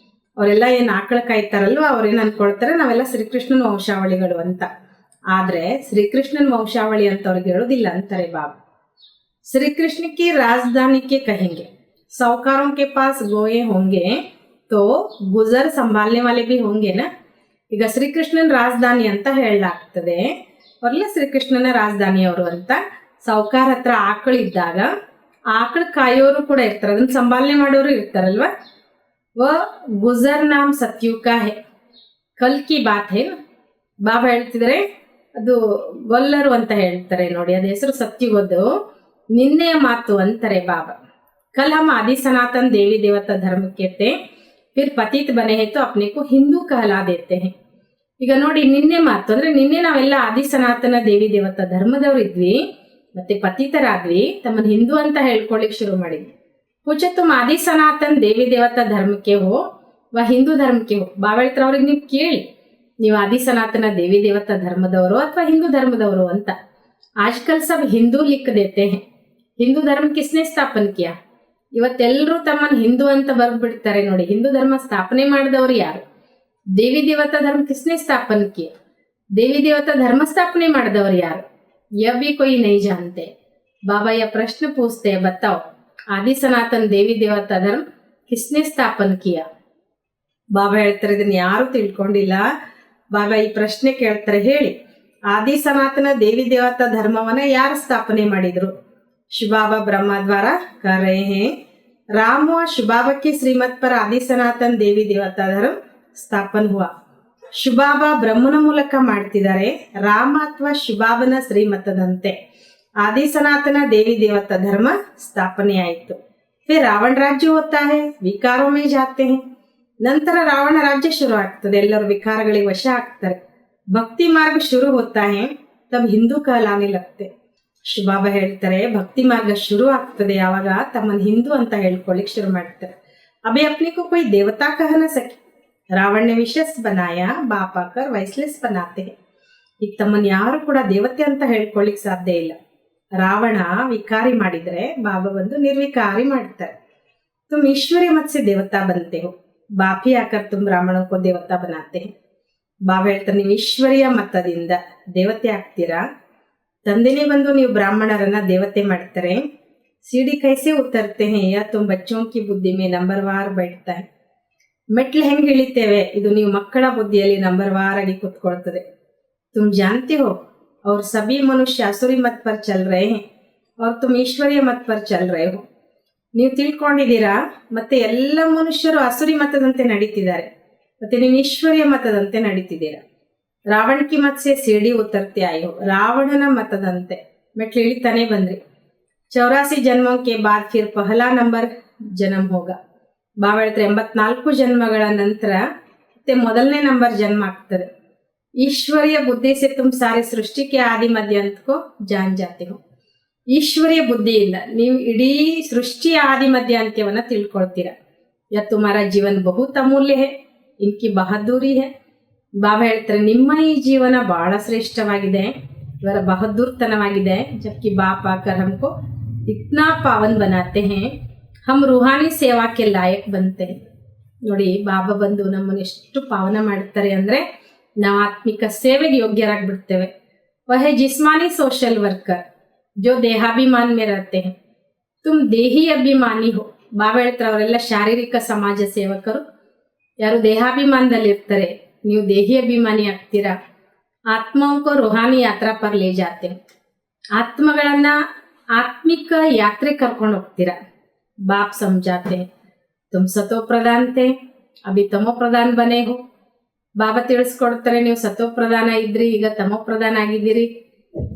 ಅವರೆಲ್ಲ ಏನ್ ಆಕಳ ಕಾಯ್ತಾರಲ್ವ ಅವ್ರೇನ್ ಅನ್ಕೊಳ್ತಾರೆ ನಾವೆಲ್ಲ ಶ್ರೀಕೃಷ್ಣನ ವಂಶಾವಳಿಗಳು ಅಂತ. ಆದ್ರೆ ಶ್ರೀಕೃಷ್ಣನ ವಂಶಾವಳಿ ಅಂತ ಅವ್ರಿಗೆ ಹೇಳೋದಿಲ್ಲ ಅಂತಾರೆ ಬಾಬಾ. ಶ್ರೀಕೃಷ್ಣಕ್ಕೆ ರಾಜಧಾನಿಗೆ ಕहेಂಗೆ, ಸಾಹುಕಾರೋं के पास गोए होंगे तो गुजर संभालने वाले भी होंगे ना. ಈಗ ಶ್ರೀಕೃಷ್ಣನ ರಾಜಧಾನಿ ಅಂತ ಹೇಳಲಾಗ್ತದೆ, ಅವರೆಲ್ಲ ಶ್ರೀಕೃಷ್ಣನ ರಾಜಧಾನಿಯವರು ಅಂತ. ಸಾಹುಕಾರ ಹತ್ರ ಆಕಳಿದ್ದಾಗ ಆಕಳ ಕಾಯೋರು ಕೂಡ ಇರ್ತಾರೆ, ಅದನ್ನ ಸಂಭಾಲನೆ ಮಾಡೋರು ಇರ್ತಾರಲ್ವಾ. ವ ಗುಜರ್ ನಾಮ್ ಸತ್ಯುಗ ಕಾ ಹೈ, ಕಲ್ ಕಿ ಬಾತ್ ಹೈ. ಬಾಬಾ ಹೇಳ್ತಿದ್ರೆ ಅದು ಗೊಲ್ಲರು ಅಂತ ಹೇಳ್ತಾರೆ ನೋಡಿ, ಅದ ಹೆಸರು ಸತ್ಯುಗದ್ದು ನಿನ್ನೆಯ ಮಾತು ಅಂತಾರೆ ಬಾಬಾ. ಕಲ್ ಹಮ್ ಆದಿ ಸನಾತನ್ ದೇವಿ ದೇವತಾ ಧರ್ಮ के थे फिर पतित बने हैं तो अपने को हिंदू कहला देते हैं. ಈಗ ನೋಡಿ ನಿನ್ನೆ ಮಾತು ಅಂದ್ರೆ ನಿನ್ನೆ ನಾವೆಲ್ಲ ಆದಿ ಸನಾತನ ದೇವಿ ದೇವತಾ ಧರ್ಮದವ್ರು ಇದ್ವಿ, ಮತ್ತೆ ಪತಿತರಾದ್ವಿ, ತಮ್ಮನ್ನ ಹಿಂದೂ ಅಂತ ಹೇಳ್ಕೊಳ್ಳಿಕ್ ಶುರು ಮಾಡಿದ್ವಿ. पूछे तुम आदि सनातन देवी देवता धर्म के हो व हिंदू धर्म के हो. ಬಾಬಾ ಹೇಳ್ತಾರೆ ಅವ್ರಿಗೆ ನೀವು ಕೇಳಿ, ನೀವು ಆದಿ ಸನಾತನ ದೇವಿ ದೇವತಾ ಧರ್ಮದವರು ಅಥವಾ ಹಿಂದೂ ಧರ್ಮದವರು ಅಂತ. ಆಜ್ಕಲ್ ಸಬ್ ಹಿಂದೂ ಲಿಖ್ ದೇತೆ ಹೈ, ಹಿಂದೂ ಧರ್ಮ ಕಿಸ್ನೆ ಸ್ಥಾಪನ್ ಕಿಯಾ. ಇವತ್ತೆಲ್ಲರೂ ತಮ್ಮನ್ನು ಹಿಂದೂ ಅಂತ ಬರ್ಬಿಡ್ತಾರೆ ನೋಡಿ. ಹಿಂದೂ ಧರ್ಮ ಸ್ಥಾಪನೆ ಮಾಡಿದವರು ಯಾರು? ದೇವಿ ದೇವತಾ ಧರ್ಮ ಕಿಸ್ನೆ ಸ್ಥಾಪನ್ ಕಿಯಾ, ದೇವಿ ದೇವತಾ ಧರ್ಮ ಸ್ಥಾಪನೆ ಮಾಡಿದವರು ಯಾರು? ಯಹ ಭಿ ಕೋಯಿ ನಹೀ ಜಾನ್ತೆ. ಬಾಬಾ ಯಹ ಪ್ರಶ್ನೆ ಪೂछते हैं, बताओ ಆದಿ ಸನಾತನ್ ದೇವಿ ದೇವತಾ ಧರ್ಮ ಕಿಸ್ನೆ ಸ್ಥಾಪನ್ ಕಿಯಾ. ಬಾಬಾ ಹೇಳ್ತಾರೆ ಇದನ್ನ ಯಾರು ತಿಳ್ಕೊಂಡಿಲ್ಲ. ಬಾಬಾ ಈ ಪ್ರಶ್ನೆ ಕೇಳ್ತಾರೆ, ಹೇಳಿ ಆದಿ ಸನಾತನ ದೇವಿ ದೇವತಾ ಧರ್ಮವನ್ನ ಯಾರು ಸ್ಥಾಪನೆ ಮಾಡಿದ್ರು? ಶಿವಬಾಬಾ ಬ್ರಹ್ಮ ದ್ವಾರ कर रहे हैं. राम व शिवबाबा की श्रीमत पर आदि सनातन देवी देवता धर्म ಸ್ಥಾಪನ್ हुआ. ಶಿವಬಾಬಾ ಬ್ರಹ್ಮನ ಮೂಲಕ ಮಾಡ್ತಿದ್ದಾರೆ, ರಾಮ ಅಥವಾ ಶಿವಬಾಬನ ಶ್ರೀಮತದಂತೆ आदि सनातन देवी देवता धर्म ಸ್ಥಾಪನೆ ಆಯಿತು. फिर रावण राज्य होता है, विकारों में जाते हैं. ನಂತರ ರಾವಣ ರಾಜ್ಯ ಶುರು ಆಗ್ತದೆ, ಎಲ್ಲರೂ ವಿಕಾರಗಳಿಗೆ ವಶ ಆಗ್ತಾರೆ. ಭಕ್ತಿ ಮಾರ್ಗ ಶುರು ಹೋತಾ है, तब हिंदू कहलाने लगते. ಶಿವಬಾಬಾ ಹೇಳ್ತಾರೆ ಭಕ್ತಿ ಮಾರ್ಗ ಶುರು ಆಗ್ತದೆ ಯಾವಾಗ ತಮ್ಮನ್ ಹಿಂದೂ ಅಂತ ಹೇಳ್ಕೊಳ್ಳಿಕ್ ಶುರು ಮಾಡ್ತಾರೆ. अभी अपने को कोई देवता कह न सके, रावण ने विशेष बनाया, बाप आकर वैसलेस बनाते हैं. ಈಗ ತಮ್ಮನ್ ಯಾರು ಕೂಡ ದೇವತೆ ಅಂತ ಹೇಳ್ಕೊಳ್ಳಿಕ್ ಸಾಧ್ಯ ಇಲ್ಲ. ರಾವಣ ವಿಕಾರಿ ಮಾಡಿದ್ರೆ ಬಾಬಾ ಬಂದು ನಿರ್ವಿಕಾರಿ ಮಾಡ್ತಾರೆ. तुम ईश्वरीय मत से देवता बनते हो, बाप ही आकर तुम ब्राह्मणों को देवता बनाते हैं. ಬಾಬಾ ಹೇಳ್ತಾರೆ ನೀವು ಈಶ್ವರೀಯ ಮತದಿಂದ ದೇವತೆ ಆಗ್ತೀರಾ, ತಂದೆನೇ ಬಂದು ನೀವು ಬ್ರಾಹ್ಮಣರನ್ನ ದೇವತೆ ಮಾಡ್ತಾರೆ. सीढ़ी कैसे उतरते हैं या तुम बच्चों की बुद्धि में नंबरवार बैठता है. ಮೆಟ್ಲು ಹೆಂಗೆ ಇಳಿತೇವೆ ಇದು ನೀವು ಮಕ್ಕಳ ಬುದ್ಧಿಯಲ್ಲಿ ನಂಬರ್ವಾರ್ ಆಗಿ ಕೂತ್ಕೊಳ್ತದೆ. तुम जानते हो और सभी मनुष्य आसुरी मत पर चल रहे हैं और तुम ईश्वरीय मत पर चल रहे हो. ನೀವು ತಿಳ್ಕೊಂಡಿದ್ದೀರಾ ಮತ್ತೆ ಎಲ್ಲ ಮನುಷ್ಯರು ಅಸುರಿ ಮತದಂತೆ ನಡೀತಿದ್ದಾರೆ, ಮತ್ತೆ ನೀವು ಈಶ್ವರ್ಯ ಮತದಂತೆ ನಡೀತಿದ್ದೀರಾ. ರಾವಣ ಕಿ ಮತ್ ಸೆ ಸಿಡಿ ಉತ್ತರ್ತೆ ಆಯೋ, ರಾವಣನ ಮತದಂತೆ ಮೆಟ್ಲು ಇಳಿತಾನೆ ಬಂದ್ರಿ. 84 ಜನ್ಮೋं के बाद फिर पहला नंबर जन्म होगा. ಬಾಬಾ ಹೇಳ್ತಾರೆ 84 ಜನ್ಮಗಳ ನಂತರ ಮತ್ತೆ ಮೊದಲನೇ ನಂಬರ್ ಜನ್ಮ ಆಗ್ತದೆ. ಈಶ್ವರ್ಯ ಬುದ್ಧಿ ಸೆ ತುಮ್ ಸಾರಿ ಸೃಷ್ಟಿಗೆ ಆದಿ ಮಧ್ಯ ಅಂತಕೋ ಜಾನ್ ಜಾತಿ ಹೋ. ಈಶ್ವರ್ಯ ಬುದ್ಧಿಯಿಂದ ನೀವು ಇಡೀ ಸೃಷ್ಟಿಯ ಆದಿ ಮಧ್ಯ ಅಂತ್ಯವನ್ನ ತಿಳ್ಕೊಳ್ತೀರಾ. ಯಾ ತುಮಾರ ಜೀವನ ಬಹುತ್ ಅಮೂಲ್ಯ ಹೇ, ಇನ್ಕಿ ಬಹದ್ದೂರಿ ಹೇ. ಬಾಬಾ ಹೇಳ್ತಾರೆ ನಿಮ್ಮ ಈ ಜೀವನ ಬಹಳ ಶ್ರೇಷ್ಠವಾಗಿದೆ, ಇವರ ಬಹದ್ದೂರ್ತನವಾಗಿದೆ. ಜಬ್ಕಿ ಬಾಪ್ ಆಕರ್ ಹಮ್ಕೋ ಇತ್ನಾ ಪಾವನ್ ಬನಾತೆ ಹೇ, ಹಮ್ ರೂಹಾನಿ ಸೇವಾಕ್ಕೆ ಲಾಯಕ್ ಬಂತೆ. ನೋಡಿ ಬಾಬಾ ಬಂದು ನಮ್ಮನ್ನು ಎಷ್ಟು ಪಾವನ ಮಾಡ್ತಾರೆ ಅಂದ್ರೆ ನಾವು ಆತ್ಮಿಕ ಸೇವೆಗೆ ಯೋಗ್ಯರಾಗ್ಬಿಡ್ತೇವೆ. ವಹೆ ಜಿಸ್ಮಾನಿ ಸೋಷಲ್ ವರ್ಕರ್ ಜೋ ದೇಹಾಭಿಮಾನ್ ಮೇ रहते हैं, तुम ದೇಹಿ ಅಭಿಮಾನಿ ಹೋ. ಬಾಬಾ ಹೇಳ್ತಾರೆ ಅವರೆಲ್ಲ ಶಾರೀರಿಕ ಸಮಾಜ ಸೇವಕರು, ಯಾರು ದೇಹಾಭಿಮಾನದಲ್ಲಿ ಇರ್ತಾರೆ ನೀವು ದೇಹಿ ಅಭಿಮಾನಿ ಆಗ್ತೀರಾ. ಆತ್ಮಕೋ ರುಹಾನಿ ಯಾತ್ರಾ ಪರ್ ಲೇ ಜಾತೆ, ಆತ್ಮಗಳನ್ನ ಆತ್ಮಿಕ ಯಾತ್ರೆ ಕರ್ಕೊಂಡು ಹೋಗ್ತೀರಾ. बाप समझाते तुम सतो प्रधान थे अभी तमो प्रधान बने हो. ಬಾಬಾ ತಿಳಿಸ್ಕೊಡ್ತಾರೆ ನೀವು ಸತೋ ಪ್ರಧಾನ ಇದ್ರಿ, ಈಗ ತಮೋ ಪ್ರಧಾನ ಆಗಿದ್ದೀರಿ.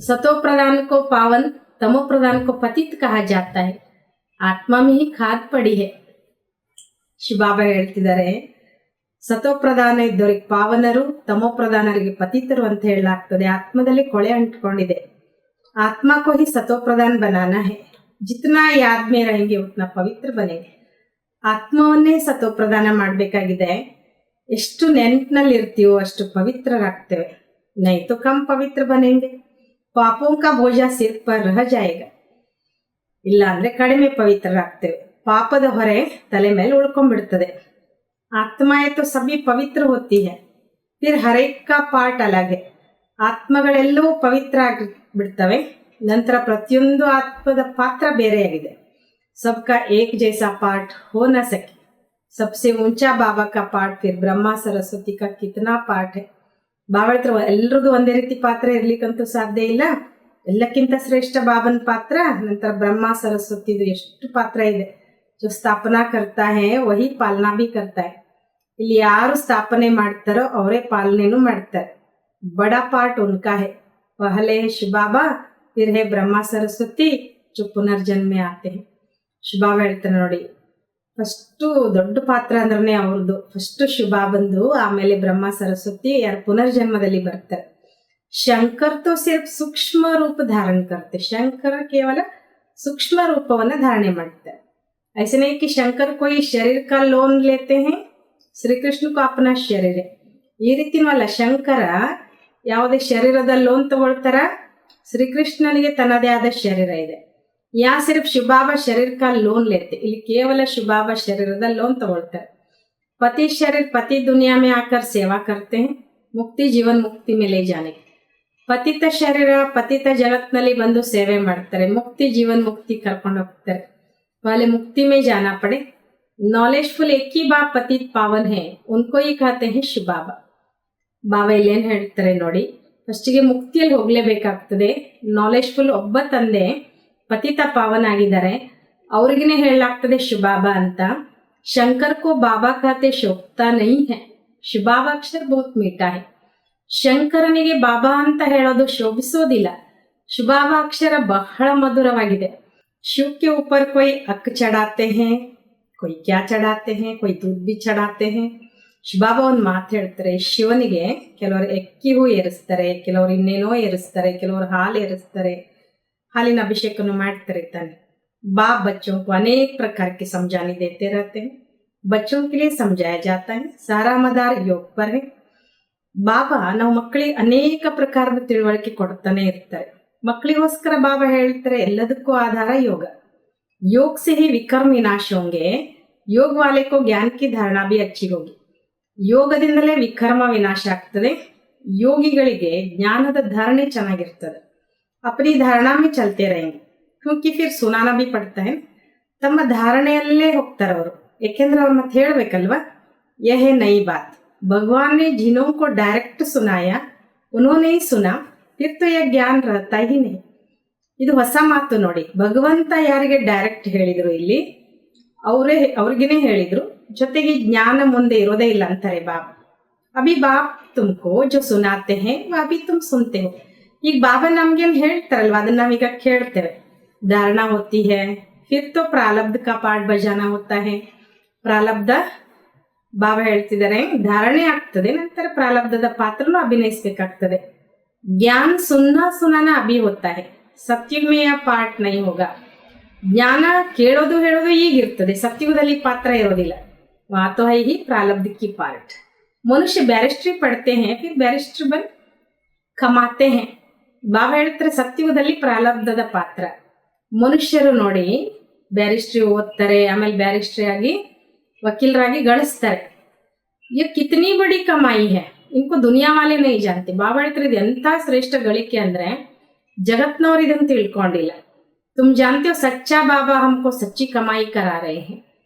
सतो प्रधान को पावन, तमो प्रधान को पतित कहा जाता है. आत्मा में ही खाद पड़ी है. ಶಿವಬಾಬಾ ಹೇಳ್ತಿದ್ದಾರೆ ಸತೋ ಪ್ರಧಾನ ಇದ್ದವರಿಗೆ ಪಾವನರು, ತಮೋ ಪ್ರಧಾನರಿಗೆ ಪತಿತರು ಅಂತ ಹೇಳಲಾಗ್ತದೆ. ಆತ್ಮದಲ್ಲಿ ಕೊಳೆ ಅಂಟ್ಕೊಂಡಿದೆ. ಆತ್ಮ ಕೋ ಹಿ ಸತೋ ಪ್ರಧಾನ ಬನಾನಾ ಹೇ, ಜಿತ್ನಾ ಯಾದ್ ಮೇ रहेंगे ಉತ್ನಾ ಪವಿತ್ರ ಬನೆಂಗೆ. ಆತ್ಮವನ್ನೇ ಸತೋ ಪ್ರಧಾನ ಮಾಡಬೇಕಾಗಿದೆ. ಎಷ್ಟು ನೆನಪಿನಲ್ಲಿ ಇರ್ತೀವೋ ಅಷ್ಟು ಪವಿತ್ರರಾಗ್ತೇವೆ. ನೈ ತೋ ಕಮ್ ಪವಿತ್ರ ಬನೆಂಗೆ, ಪಾಪೋಂ ಕಾ ಬೋಜ ಸಿರ್ ಪರ್ ರಹ ಜಾಯೇಗಾ. ಇಲ್ಲ ಅಂದ್ರೆ ಕಡಿಮೆ ಪವಿತ್ರರಾಗ್ತೇವೆ, ಪಾಪದ ಹೊರೆ ತಲೆ ಮೇಲೆ ಉಳ್ಕೊಂಡ್ಬಿಡ್ತದೆ. ಆತ್ಮಾಯೇ ತೋ ಸಭಿ ಪವಿತ್ರ ಹೋತಿ ಹೈ, ಫಿರ್ ಹರೇಕ್ ಕಾ ಪಾರ್ಟ್ ಅಲಗ್ ಹೈ. ಆತ್ಮಗಳೆಲ್ಲವೂ ಪವಿತ್ರ ಆಗಿ ಬಿಡ್ತವೆ, ನಂತರ ಪ್ರತಿಯೊಂದು ಆತ್ಮದ ಪಾತ್ರ ಬೇರೆಯಾಗಿದೆ. ಸಬ್ಕಾ ಏಕ್ ಜೈಸಾ ಪಾರ್ಟ್ ಹೋ ನ ಸಕೆ. सबसे ऊंचा बाबा का पार्ट, फिर ब्रह्मा सरस्वती का कितना पार्ट है. ಬಾಬಾ ಹತ್ರ ಎಲ್ರದ್ದು ಒಂದೇ ರೀತಿ ಪಾತ್ರ ಇರ್ಲಿಕ್ಕಂತೂ ಸಾಧ್ಯ ಇಲ್ಲ. ಎಲ್ಲಕ್ಕಿಂತ ಶ್ರೇಷ್ಠ ಬಾಬನ್ ಪಾತ್ರ, ನಂತರ ಬ್ರಹ್ಮ ಸರಸ್ವತಿದು ಎಷ್ಟು ಪಾತ್ರ ಇದೆ. जो ಸ್ಥಾಪನಾ करता है वही पालना भी करता है. ಇಲ್ಲಿ ಯಾರು ಸ್ಥಾಪನೆ ಮಾಡ್ತಾರೋ ಅವರೇ ಪಾಲನೆನೂ ಮಾಡ್ತಾರೆ. बड़ा पार्ट उनका है. पहले है शिव बाबा, फिर है ब्रह्मा सरस्वती जो पुनर्जन्म में आते हैं. ಶಿವ ಬಾಬಾ ಹೇಳ್ತಾರೆ ನೋಡಿ, ಫಸ್ಟು ದೊಡ್ಡ ಪಾತ್ರ ಅಂದ್ರೆ ಅವ್ರದ್ದು. ಫಸ್ಟ್ ಶಿವಬಾಬಂದು, ಆಮೇಲೆ ಬ್ರಹ್ಮ ಸರಸ್ವತಿ ಯಾರು ಪುನರ್ಜನ್ಮದಲ್ಲಿ ಬರ್ತಾರೆ. ಶಂಕರ್ ತೋ ಸಿರ್ಫ್ ಸೂಕ್ಷ್ಮ ರೂಪ ಧಾರಣ करते. ಶಂಕರ ಕೇವಲ ಸೂಕ್ಷ್ಮ ರೂಪವನ್ನ ಧಾರಣೆ ಮಾಡ್ತಾರೆ. ऐसे नहीं कि शंकर कोई शरीर का लोन लेते हैं, श्री कृष्ण को अपना शरीर है. ಈ ರೀತಿನೂ ಅಲ್ಲ, ಶಂಕರ ಯಾವುದೇ ಶರೀರದ ಲೋನ್ ತಗೊಳ್ತಾರ, ಶ್ರೀಕೃಷ್ಣನಿಗೆ ತನ್ನದೇ ಆದ ಶರೀರ ಇದೆ. ಯಾ ಸಿರ್ಫ್ ಶಿವಬಾಬಾ ಶರೀರ ಕಾ ಲೋನ್ ಲೇತೆ, ಇಲ್ಲಿ ಕೇವಲ ಶಿವಬಾಬಾ ಶರೀರದ ಲೋನ್ ತಗೊಳ್ತಾರೆ. ಪತಿ ಶರೀರ ಪತಿ ದುನಿಯಾ ಮೇ ಆಕರ್ ಸೇವಾ ಕರ್ತೆ ಹೈ, ಮುಕ್ತಿ ಜೀವನ್ ಮುಕ್ತಿ ಮೇಲೆ ಲೇ ಜಾನೆ. ಪತಿತ ಶರೀರ ಪತಿತ ಜಗತ್ನಲ್ಲಿ ಬಂದು ಸೇವೆ ಮಾಡ್ತಾರೆ, ಮುಕ್ತಿ ಜೀವನ್ ಮುಕ್ತಿ ಕರ್ಕೊಂಡು ಹೋಗ್ತಾರೆ. पहले मुक्ति में जाना पड़े. नॉलेजफुल एक ही बाप पतित पावन है, उनको ही कहते हैं शिव बाबा. ಬಾಬಾ ಇಲ್ಲೇನು ಹೇಳ್ತಾರೆ ನೋಡಿ, ಫಸ್ಟಿಗೆ ಮುಕ್ತಿಯಲ್ಲಿ ಹೋಗ್ಲೇಬೇಕಾಗ್ತದೆ. ನಾಲೆಜ್ಫುಲ್ ಒಬ್ಬ ತಂದೆ ಪತಿತ ಪಾವನ ಆಗಿದ್ದಾರೆ, ಅವ್ರಿಗೇನೆ ಹೇಳಲಾಗ್ತದೆ ಶಿವ ಬಾಬಾ ಅಂತ. ಶಂಕರ್ ಕೋ ಬಾಬಾ ಖಾತೆ ಶೋಕ್ತಾ ನಹೀ ಹೈ, ಶಿವ ಬಾಬಾ ಅಕ್ಷರ ಬಹುತ್ ಮೀಠಾ ಹೈ. ಶಂಕರನಿಗೆ ಬಾಬಾ ಅಂತ ಹೇಳೋದು ಶೋಭಿಸೋದಿಲ್ಲ, ಶಿವ ಬಾಬಾ ಅಕ್ಷರ ಬಹಳ ಮಧುರವಾಗಿದೆ. शिव के ऊपर कोई अक चढ़ाते हैं, कोई क्या चढ़ाते हैं, कोई दूध भी चढ़ाते हैं. ಶಿವಬಾಬಾ ಒಂದು ಮಾತು ಹೇಳ್ತಾರೆ, ಶಿವನಿಗೆ ಕೆಲವರು ಎಕ್ಕಿ ಹೂ ಏರಿಸ್ತಾರೆ, ಕೆಲವರು ಇನ್ನೇನೋ ಏರಿಸ್ತಾರೆ, ಕೆಲವರು ಹಾಲು ಏರಿಸ್ತಾರೆ, हालिन अभिषेक ಮಾಡ್ತಾರೆ ताने। बाप बच्चों को अनेक प्रकार की समझाने देते रहते हैं। बच्चों के लिए समझाया जाता है, सारा मदार योग पर है। ಬಾಬಾ ನಾವು ಮಕ್ಕಳಿಗೆ ಅನೇಕ ಪ್ರಕಾರದ ತಿಳುವಳಿಕೆ ಕೊಡ್ತಾನೆ ಇರ್ತಾರೆ। ಮಕ್ಕಳಿಗೋಸ್ಕರ ಬಾಬಾ ಹೇಳ್ತಾರೆ ಎಲ್ಲದಕ್ಕೂ ಆಧಾರ ಯೋಗ। योग से ही विकर्म विनाश होंगे, योग वाले को ज्ञान की धारणा भी अच्छी होगी। ಯೋಗದಿಂದಲೇ ವಿಕರ್ಮ ವಿನಾಶ ಆಗ್ತದೆ, ಯೋಗಿಗಳಿಗೆ ಜ್ಞಾನದ ಧಾರಣೆ ಚೆನ್ನಾಗಿರ್ತದೆ। अपनी धारणा में चलते रहेंगे क्योंकि फिर सुनाना भी पड़ता है। ತಮ್ಮ ಧಾರಣೆಯಲ್ಲೇ ಹೋಗ್ತಾರೆ ಅವರು, ಯಾಕೆಂದ್ರೆ ಅವ್ರು ಮತ್ತೆ ಹೇಳ್ಬೇಕಲ್ವಾ। यह है नई बात, भगवान ने जिन्हों को डायरेक्ट सुनाया उन्होंने ही सुना, फिर तो यह ज्ञान रहता ही नहीं। ಇದು ಹೊಸ ಮಾತು ನೋಡಿ। ಭಗವಂತ ಯಾರಿಗೆ ಡೈರೆಕ್ಟ್ ಹೇಳಿದ್ರು ಇಲ್ಲಿ ಅವ್ರಿಗೇನೆ ಹೇಳಿದ್ರು, ಜೊತೆಗೆ ಜ್ಞಾನ ಮುಂದೆ ಇರೋದೇ ಇಲ್ಲ ಅಂತಾರೆ ಬಾಬಾ। ಅಭಿ ಬಾಪ್ ತುಮ್ಕೋ ಜೋ ಸುನಾತೆ ಹೇ ಅಭಿ ತುಮ್ ಸುನ್ತೆ ಹೋ। ಈಗ ಬಾಬಾ ನಮ್ಗೇನ್ ಹೇಳ್ತಾರಲ್ವಾ ಅದನ್ನ ನಾವೀಗ ಕೇಳ್ತೇವೆ। ಧಾರಣಾ ಹೋತಿ ಹೇ, ಫಿರ್ ತೋ ಪ್ರಾರಬ್ಧ ಕಾ ಪಾಠ ಬಜಾನಾ ಹೋತಾ ಹೇ। ಪ್ರಾರಬ್ಧ ಬಾಬಾ ಹೇಳ್ತಿದ್ದಾರೆ ಧಾರಣೆ ಆಗ್ತದೆ, ನಂತರ ಪ್ರಾರಬ್ಧದ ಪಾತ್ರನೂ ಅಭಿನಯಿಸ್ಬೇಕಾಗ್ತದೆ। ಜ್ಞಾನ ಸುನಾನ ಅಭಿ ಹೋತಾ ಹೇ, ಸತ್ಯುಗ ಮೇ ಯಾ ಪಾಠ ನೈ ಹೋಗಾ। ಜ್ಞಾನ ಕೇಳೋದು ಹೇಳೋದು ಈಗಿರ್ತದೆ, ಸತ್ಯುಗದಲ್ಲಿ ಪಾತ್ರ ಇರೋದಿಲ್ಲ। ಮಾತು ಹೈ ಹಿ ಪ್ರಾರಬ್ಧ ಕಿ ಪಾರ್ಟ್। ಮನುಷ್ಯ ಬ್ಯಾರಿಸ್ಟ್ರಿ ಪಡ್ತೆ ಹೇ, ಫಿರ್ ಬ್ಯಾರಿಸ್ಟ್ರಿ ಬನ್ ಕಮಾತೆ ಹೇ। ಬಾಬಾ ಹೇಳ್ತಾರೆ ಸತ್ಯುಗದಲ್ಲಿ ಪ್ರಾರಬ್ಧದ ಪಾತ್ರ। ಮನುಷ್ಯರು ನೋಡಿ ಬ್ಯಾರಿಸ್ಟ್ರಿ ಓದ್ತಾರೆ, ಆಮೇಲೆ ಬ್ಯಾರಿಸ್ಟ್ರಿ ಆಗಿ ವಕೀಲರಾಗಿ ಗಳಿಸ್ತಾರೆ। ये कितनी बड़ी कमाई है, इनको दुनिया वाले नहीं जानते। ಬಾಬಾ ಹೇಳ್ತಾರೆ ಇದು ಎಂಥ ಶ್ರೇಷ್ಠ ಗಳಿಕೆ ಅಂದ್ರೆ ಜಗತ್ನವ್ರು ಇದನ್ನು ತಿಳ್ಕೊಂಡಿಲ್ಲ। तुम जानते हो सच्चा बाबा हमको सच्ची कमाई करा रहे हैं।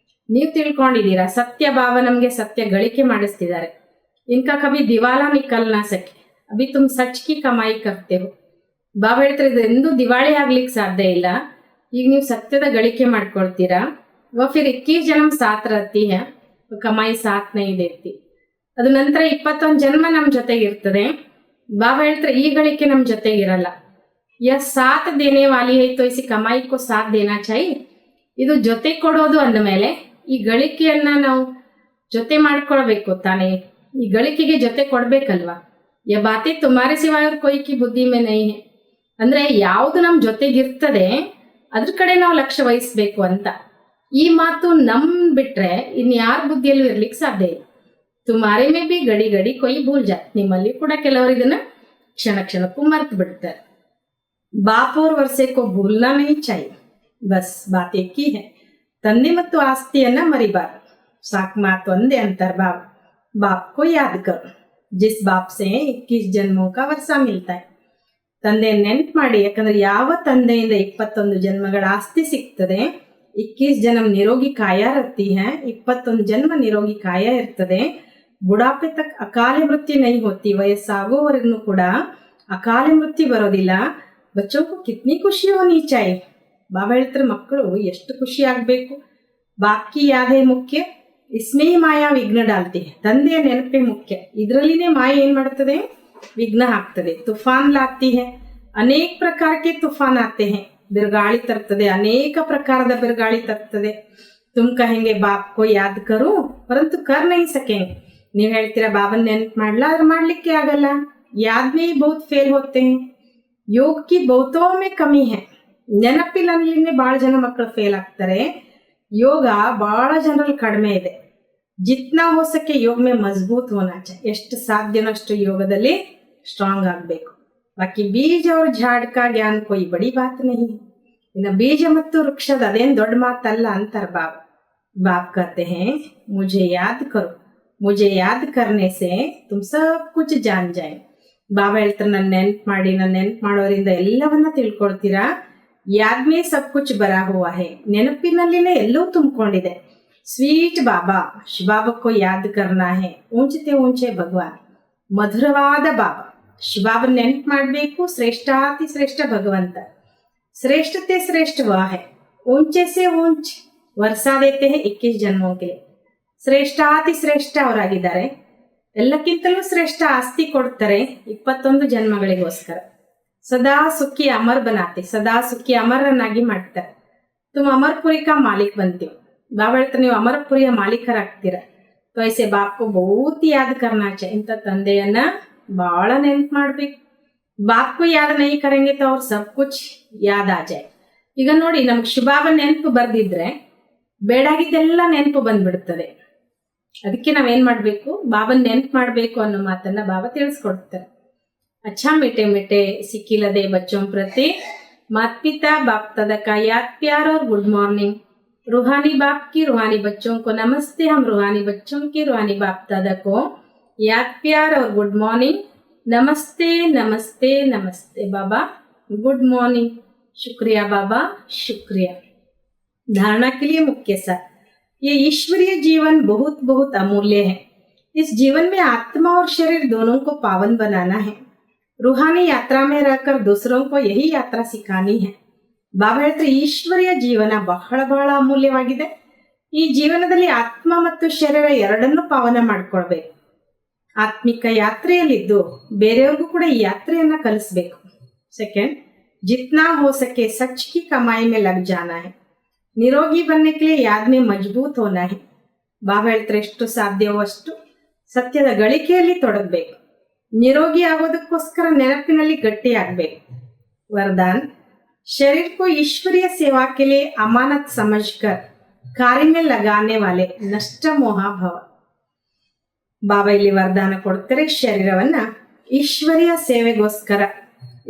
ನೀವು ತಿಳ್ಕೊಂಡಿದ್ದೀರಾ ಸತ್ಯ ಬಾಬಾ ನಮ್ಗೆ ಸತ್ಯ ಗಳಿಕೆ ಮಾಡಿಸ್ತಿದ್ದಾರೆ। इनका कभी दिवाला निकल ना सके, अभी तुम सच की कमाई करते हो। ಬಾಬಾ ಹೇಳ್ತಾರೆ ಇದು ಎಂದೂ ದಿವಾಳಿ ಆಗ್ಲಿಕ್ಕೆ ಸಾಧ್ಯ ಇಲ್ಲ, ಈಗ ನೀವು ಸತ್ಯದ ಗಳಿಕೆ ಮಾಡ್ಕೊಳ್ತೀರಾ। वो फिर 21 जन्म साथ रहती है, ಕಮಾಯಿ ಸಾಥ್ ನೈ ದೇತಿ। ಅದು ನಂತರ 21 ಜನ್ಮ ನಮ್ಮ ಜೊತೆಗೆ ಇರ್ತದೆ। ಬಾಬಾ ಹೇಳ್ತಾರೆ ಈ ಗಳಿಕೆ ನಮ್ಮ ಜೊತೆಗಿರಲ್ಲ। यह साथ देने वाली है तो इसी कमाई को साथ देना चाहिए। ಇದು ಜೊತೆ ಕೊಡೋದು ಅಂದಮೇಲೆ ಈ ಗಳಿಕೆಯನ್ನ ನಾವು ಜೊತೆ ಮಾಡ್ಕೊಳ್ಬೇಕು ತಾನೇ, ಈ ಗಳಿಕೆಗೆ ಜೊತೆ ಕೊಡ್ಬೇಕಲ್ವಾ। ಯ ಬಾತಿ ತುಮಾರೆ ಸಿವಾಯ ಕೊಯ್ ಕಿ ಬುದ್ಧಿ ಮೇ ನೈ ಹೈ, ಅಂದ್ರೆ ಯಾವುದು ನಮ್ಮ ಜೊತೆಗಿರ್ತದೆ ಅದ್ರ ಕಡೆ ನಾವು ಲಕ್ಷ್ಯ ವಹಿಸ್ಬೇಕು ಅಂತ। ಈ ಮಾತು ನಮ್ ಬಿಟ್ರೆ ಇನ್ಯಾರ ಬುದ್ಧಿಯಲ್ಲೂ ಇರ್ಲಿಕ್ಕೆ ಸಾಧ್ಯ ಇಲ್ಲ। ತುಮಾರೆ ಮೇ ಬಿ ಗಡಿ ಗಡಿ ಕೊಯ್ ಭೂಲ್ ಜಾತ್, ನಿಮ್ಮಲ್ಲಿ ಕೂಡ ಕೆಲವರು ಇದನ್ನ ಕ್ಷಣ ಕ್ಷಣಕ್ಕೂ ಮರ್ತು ಬಿಡ್ತಾರೆ। ಬಾಪ್ और वर्षे को भूलना नहीं चाहिए, बस बात एक ही है, ತಂದೆ ಮತ್ತು ಆಸ್ತಿಯನ್ನ ಮರಿಬಾರದು। ಸಾಕ್ ಮಾತು ಒಂದೇ ಅಂತಾರೆ ಬಾಬಾ, बाप को याद करो जिस बाप से 21 जन्मों का वर्षा मिलता है। ತಂದೆ ನೆನ್ಪು ಮಾಡಿ, ಯಾಕಂದ್ರೆ ಯಾವ ತಂದೆಯಿಂದ 21 ಜನ್ಮಗಳ ಆಸ್ತಿ ಸಿಗ್ತದೆ। 21 ಜನ್ಮ ನಿರೋಗಿ ಕಾಯ रहती है, 21 ಜನ್ಮ ನಿರೋಗಿ ಕಾಯ ಇರ್ತದೆ। ಬುಢಾಪೆ ತಕ್ ಅಕಾಲ ಮೃತ್ಯು ನೈ ಹೋತಿ, ವಯಸ್ಸಾಗೋವರೆಗೂ ಕೂಡ ಅಕಾಲ ಮೃತ್ಯು ಬರೋದಿಲ್ಲ। बच्चों को कितनी खुशी होनी चाहिए। ಬಾಬಾ ಹೇಳ್ತಾರೆ ಮಕ್ಕಳು ಎಷ್ಟು ಖುಷಿ ಆಗ್ಬೇಕು। ಬಾಕಿ ಯಾದೇ ಮುಖ್ಯ, ಇಸ್ಮೇ ಮಾಯಾ ವಿಘ್ನ ಡಾಲ್ತಿ ಹೈ, ತಂದೆಯ ನೆನಪೇ ಮುಖ್ಯ, ಇದರಲ್ಲಿನೇ ಮಾಯ ಏನ್ ಮಾಡ್ತದೆ ವಿಘ್ನ ಹಾಕ್ತದೆ। ತುಫಾನ್ ಲಾತಿ ಹೈ, ಅನೇಕ ಪ್ರಕಾರಕ್ಕೆ ತುಫಾನ್ ಆತೆ ಹೈ, ಬಿರುಗಾಳಿ ತರ್ತದೆ, ಅನೇಕ ಪ್ರಕಾರದ ಬಿರುಗಾಳಿ ತರ್ತದೆ। ತುಮ್ ಕಹೆಂಗೆ ಬಾಪ್ ಕೋ ಯಾದ್ ಕರು ಪರಂತು ಕರ್ ನೈ ಸಕೆಂಗೆ। ನೀವ್ ಹೇಳ್ತೀರಾ ಬಾಬನ್ ನೆನಪು ಮಾಡ್ಲಾ, ಅದ್ರ ಮಾಡ್ಲಿಕ್ಕೆ ಆಗಲ್ಲ। ಯಾದ್ ಮೇ ಬಹುತ್ ಫೇಲ್ ಹೋತೆ ಹೈ, योग की बहुतों में कमी है। ನೆನಪಿನಲ್ಲಿ ಬಹಳ ಜನ ಮಕ್ಕಳು ಫೇಲ್ ಆಗ್ತಾರೆ, ಯೋಗ ಬಹಳ ಜನರಲ್ಲಿ ಕಡಿಮೆ ಇದೆ। ಜಿತ್ನಾ ಹೋ ಸಕೆ ಯೋಗ ಮೇ ಮಜಬೂತ್ ಹೋನಾ ಚಾಹಿಯೆ, ಎಷ್ಟು ಸಾಧ್ಯನೋ ಅಷ್ಟು ಯೋಗದಲ್ಲಿ ಸ್ಟ್ರಾಂಗ್ ಆಗಬೇಕು। ಬಾಕಿ ಬೀಜ और झाड़ का ज्ञान कोई बड़ी बात नहीं है। ಇನ್ನು ಬೀಜ ಮತ್ತು ವೃಕ್ಷದ ಅದೇನ್ ದೊಡ್ಡ ಮಾತಲ್ಲ ಅಂತಾರೆ ಬಾಬಾ। बाप कहते हैं मुझे याद करो, मुझे याद करने से तुम सब कुछ जान जाए। ಬಾಬಾ ಹೇಳ್ತಾರೆ ನನ್ನ ನೆನ್ಪು ಮಾಡಿ, ನನ್ನ ನೆನ್ಪು ಮಾಡೋದ್ರಿಂದ ಎಲ್ಲವನ್ನ ತಿಳ್ಕೊಳ್ತೀರಾ। ಯಾದ್ಮೇ ಸಬ್ ಕುಚ್ ಬರಾ ಹುವಾ ಹೈ, ನೆನಪಿನಲ್ಲಿನೇ ಎಲ್ಲವೂ ತುಂಬಿಕೊಂಡಿದೆ। ಸ್ವೀಟ್ ಬಾಬಾ, ಶಿವಬಾಬಕ್ಕೋ ಯಾದ್ ಕರ್ನಾ ಹೈ, ಊಂಚತೆ ಊಂಚೆ ಭಗವಾನ್, ಮಧುರವಾದ ಬಾಬಾ ಶಿವಬಾಬನ್ ನೆನ್ಪು ಮಾಡಬೇಕು। ಶ್ರೇಷ್ಠಾತಿ ಶ್ರೇಷ್ಠ ಭಗವಂತ, ಶ್ರೇಷ್ಠತೆ ಶ್ರೇಷ್ಠ ವಾ ಹೈ, ಊಂಚೆ ಸೆ ಊಂಚ್ ವರ್ಷಾ ದೇತೆ ಹೈ 21 ಜನ್ಮೋं के लिए। ಶ್ರೇಷ್ಠಾತಿ ಶ್ರೇಷ್ಠ ಅವರಾಗಿದ್ದಾರೆ, ಎಲ್ಲಕ್ಕಿಂತಲೂ ಶ್ರೇಷ್ಠ ಆಸ್ತಿ ಕೊಡ್ತಾರೆ 21 ಜನ್ಮಗಳಿಗೋಸ್ಕರ। ಸದಾ ಸುಖಿ ಅಮರ್ ಬನಾತೆ, ಸದಾ ಸುಖಿ ಅಮರನಾಗಿ ಮಾಡ್ತಾರೆ। ತುಮ್ ಅಮರ್ಪುರಿ ಕಾ ಮಾಲೀಕ್ ಬಂತೀವಿ। ಬಾಬಾ ಹೇಳ್ತಾರೆ ನೀವು ಅಮರಪುರಿಯ ಮಾಲೀಕರಾಗ್ತೀರ। तो ऐसे बाप को बहुत याद करना चाहिए। ಇಂಥ ತಂದೆಯನ್ನ ಬಹಳ ನೆನ್ಪು ಮಾಡ್ಬೇಕು। बाप को याद नहीं करेंगे तो और सब कुछ याद आ जाए. ಈಗ ನೋಡಿ, ನಮ್ಗೆ ಶಿವಬಾಬಾ ನೆನಪು ಬರ್ದಿದ್ರೆ ಬೇಡಾಗಿದ್ದೆಲ್ಲ ನೆನಪು ಬಂದ್ಬಿಡ್ತದೆ. ಅದಕ್ಕೆ ನಾವೇನ್ ಮಾಡ್ಬೇಕು, ಬಾಬನ್ ನೆನಪು ಮಾಡ್ಬೇಕು ಅನ್ನೋ ಮಾತನ್ನ ಬಾಬಾ ತಿಳಿಸ್ಕೊಡ್ತಾರೆ. अच्छा मीठे मीठे सिक्किलदे बच्चों प्रति माता पिता बाप दादा का याद प्यार और गुड मॉर्निंग. रूहानी बाप की रूहानी बच्चों को नमस्ते. हम रूहानी बच्चों की रूहानी बाप दादा को याद प्यार और गुड मॉर्निंग. नमस्ते नमस्ते नमस्ते बाबा, गुड मॉर्निंग. शुक्रिया बाबा, शुक्रिया. धारणा के लिए मुख्य सार, ये ईश्वरीय जीवन बहुत बहुत अमूल्य है. इस जीवन में आत्मा और शरीर दोनों को पावन बनाना है. रूहानी यात्रा में रहकर दूसरों को यही यात्रा सिखानी है. ಬಾಬಾ ಹೇಳ್ತಾರೆ, ಈಶ್ವರಿಯ ಜೀವನ ಬಹಳ ಬಹಳ ಅಮೂಲ್ಯವಾಗಿದೆ. ಈ ಜೀವನದಲ್ಲಿ ಆತ್ಮ ಮತ್ತು ಶರೀರ ಎರಡನ್ನೂ ಪಾವನ ಮಾಡ್ಕೊಳ್ಬೇಕು. ಆತ್ಮಿಕ ಯಾತ್ರೆಯಲ್ಲಿದ್ದು ಬೇರೆಯವ್ರಿಗೂ ಕೂಡ ಈ ಯಾತ್ರೆಯನ್ನ ಕಲಿಸ್ಬೇಕು. ಸೆಕೆಂಡ್, जितना हो सके सच की कमाई में लग जाना है. निरोगी बनने के लिए याद में मजबूत होना है. ಬಾಬಾ ಹೇಳ್ತಾರೆ, ಎಷ್ಟು ಸಾಧ್ಯವೋ ಅಷ್ಟು ಸತ್ಯದ ಗಳಿಕೆಯಲ್ಲಿ ತೊಡಗಬೇಕು. निरोगी ಆಗೋದಕ್ಕೋಸ್ಕರ ನೆನಪಿನಲ್ಲಿ ಗಟ್ಟಿ ಆಗಬೇಕು. वरदान, शरीर को ईश्वरीय सेवा के लिए अमानत समझकर कार्य में लगाने वाले नष्ट मोह भव. ಬಾಬಾ ಇಲ್ಲಿ ವರದಾನ ಕೊಡ್ತಾರೆ, ಶರೀರವನ್ನ ಈಶ್ವರಿಯ ಸೇವೆಗೋಸ್ಕರ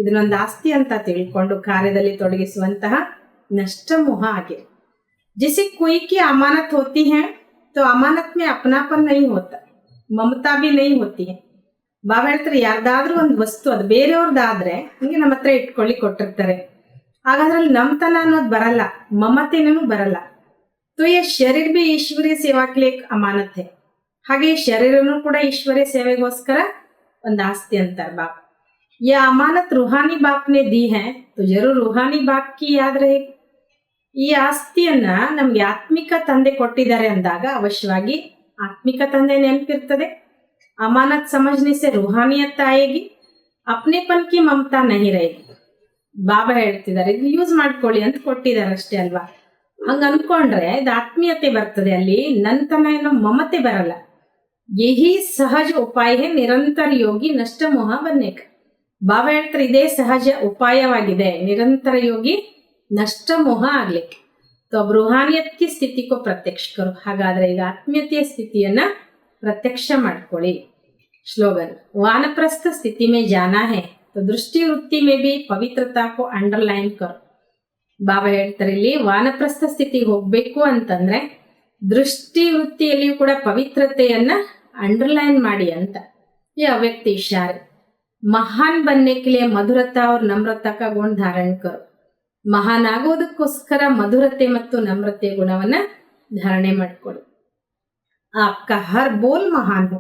ಇದನ್ನೊಂದು ಆಸ್ತಿ ಅಂತ ತಿಳ್ಕೊಂಡು ಕಾರ್ಯದಲ್ಲಿ ತೊಡಗಿಸುವಂತಹ ನಷ್ಟ ಮೋಹ ಆಗಿದೆ. जैसे कोई की अमानत होती है तो अमानत में अपनापन नहीं होता, ममता भी नहीं होती है. ಬಾಬಾ ಹೇಳ್ತಾರೆ, ಯಾರ್ದಾದ್ರೂ ಒಂದು ವಸ್ತು ಅದು ಬೇರೆಯವ್ರದ್ದಾದ್ರೆ ಹಂಗೆ ನಮ್ಮ ಹತ್ರ ಇಟ್ಕೊಳ್ಳಿ ಕೊಟ್ಟಿರ್ತಾರೆ, ಹಾಗಾದ್ರಲ್ಲಿ ನಮ್ತನ ಅನ್ನೋದು ಬರಲ್ಲ, ಮಮತೆನೂ ಬರಲ್ಲ. तो ये शरीर भी ईश्वरीय सेवा के लिए एक अमानत है. ಹಾಗೆ ಶರೀರನೂ ಕೂಡ ಈಶ್ವರ್ಯ ಸೇವೆಗೋಸ್ಕರ ಒಂದು ಆಸ್ತಿ ಅಂತಾರೆ ಬಾಬಾ. ये अमानत रूहानी बाप ने दी है तो जरूर रूहानी बाप की याद रहेगी. ಈ ಆಸ್ತಿಯನ್ನ ನಮ್ಗೆ ಆತ್ಮಿಕ ತಂದೆ ಕೊಟ್ಟಿದ್ದಾರೆ ಅಂದಾಗ ಅವಶ್ಯವಾಗಿ ಆತ್ಮಿಕ ತಂದೆ ನೆನಪಿರ್ತದೆ. अमानत समझने से रूहानियत आएगी, अपनेपन की ममता नहीं रहेगी. ಬಾಬಾ ಹೇಳ್ತಿದ್ದಾರೆ, ಇದು ಯೂಸ್ ಮಾಡ್ಕೊಳ್ಳಿ ಅಂತ ಕೊಟ್ಟಿದ್ದಾರೆ ಅಷ್ಟೇ ಅಲ್ವಾ. ಹಂಗ ಅನ್ಕೊಂಡ್ರೆ ಇದು ಆತ್ಮೀಯತೆ ಬರ್ತದೆ, ಅಲ್ಲಿ ನಂತನ ಏನೋ ಮಮತೆ ಬರಲ್ಲ. ಯಹಿ ಸಹಜ ಉಪಾಯ ಹೇ ನಿರಂತರ ಯೋಗಿ ನಷ್ಟ ಮೋಹ ಬನ್ನೇಕ. ಬಾಬಾ ಹೇಳ್ತಾರೆ, ಇದೇ ಸಹಜ ಉಪಾಯವಾಗಿದೆ ನಿರಂತರ ಯೋಗಿ ನಷ್ಟ ಮೋಹ ಆಗ್ಲಿಕ್ಕೆ. तो अब रूहानियत की स्थिति को प्रत्यक्ष करो. ಹಾಗಾದ್ರೆ ಈಗ ಆತ್ಮೀಯತೆಯ ಸ್ಥಿತಿಯನ್ನ प्रत्यक्ष ಮಾಡ್ಕೊಳ್ಳಿ. श्लोगन, वानप्रस्थ स्थिति में जाना है तो दृष्टि वृत्ति में भी पवित्रता को अंडरलाइन करो. ಬಾಬಾ ಹೇಳ್ತಾರೆ, ಇಲ್ಲಿ ವಾನಪ್ರಸ್ಥ ಸ್ಥಿತಿಗೆ ಹೋಗ್ಬೇಕು ಅಂತಂದ್ರೆ ದೃಷ್ಟಿ ವೃತ್ತಿಯಲ್ಲಿಯೂ ಕೂಡ ಪವಿತ್ರತೆಯನ್ನ ಅಂಡರ್ಲೈನ್ ಮಾಡಿ ಅಂತ. ये अव्यक्त इशारे. महान बनने के लिए मधुरता और नम्रता का गुण धारण करो. ಮಹಾನ್ ಆಗೋದಕ್ಕೋಸ್ಕರ ಮಧುರತೆ ಮತ್ತು ನಮ್ರತೆ ಗುಣವನ್ನ ಧಾರಣೆ ಮಾಡ್ಕೊಳ್ಳಿ. आपका हर बोल महान हो,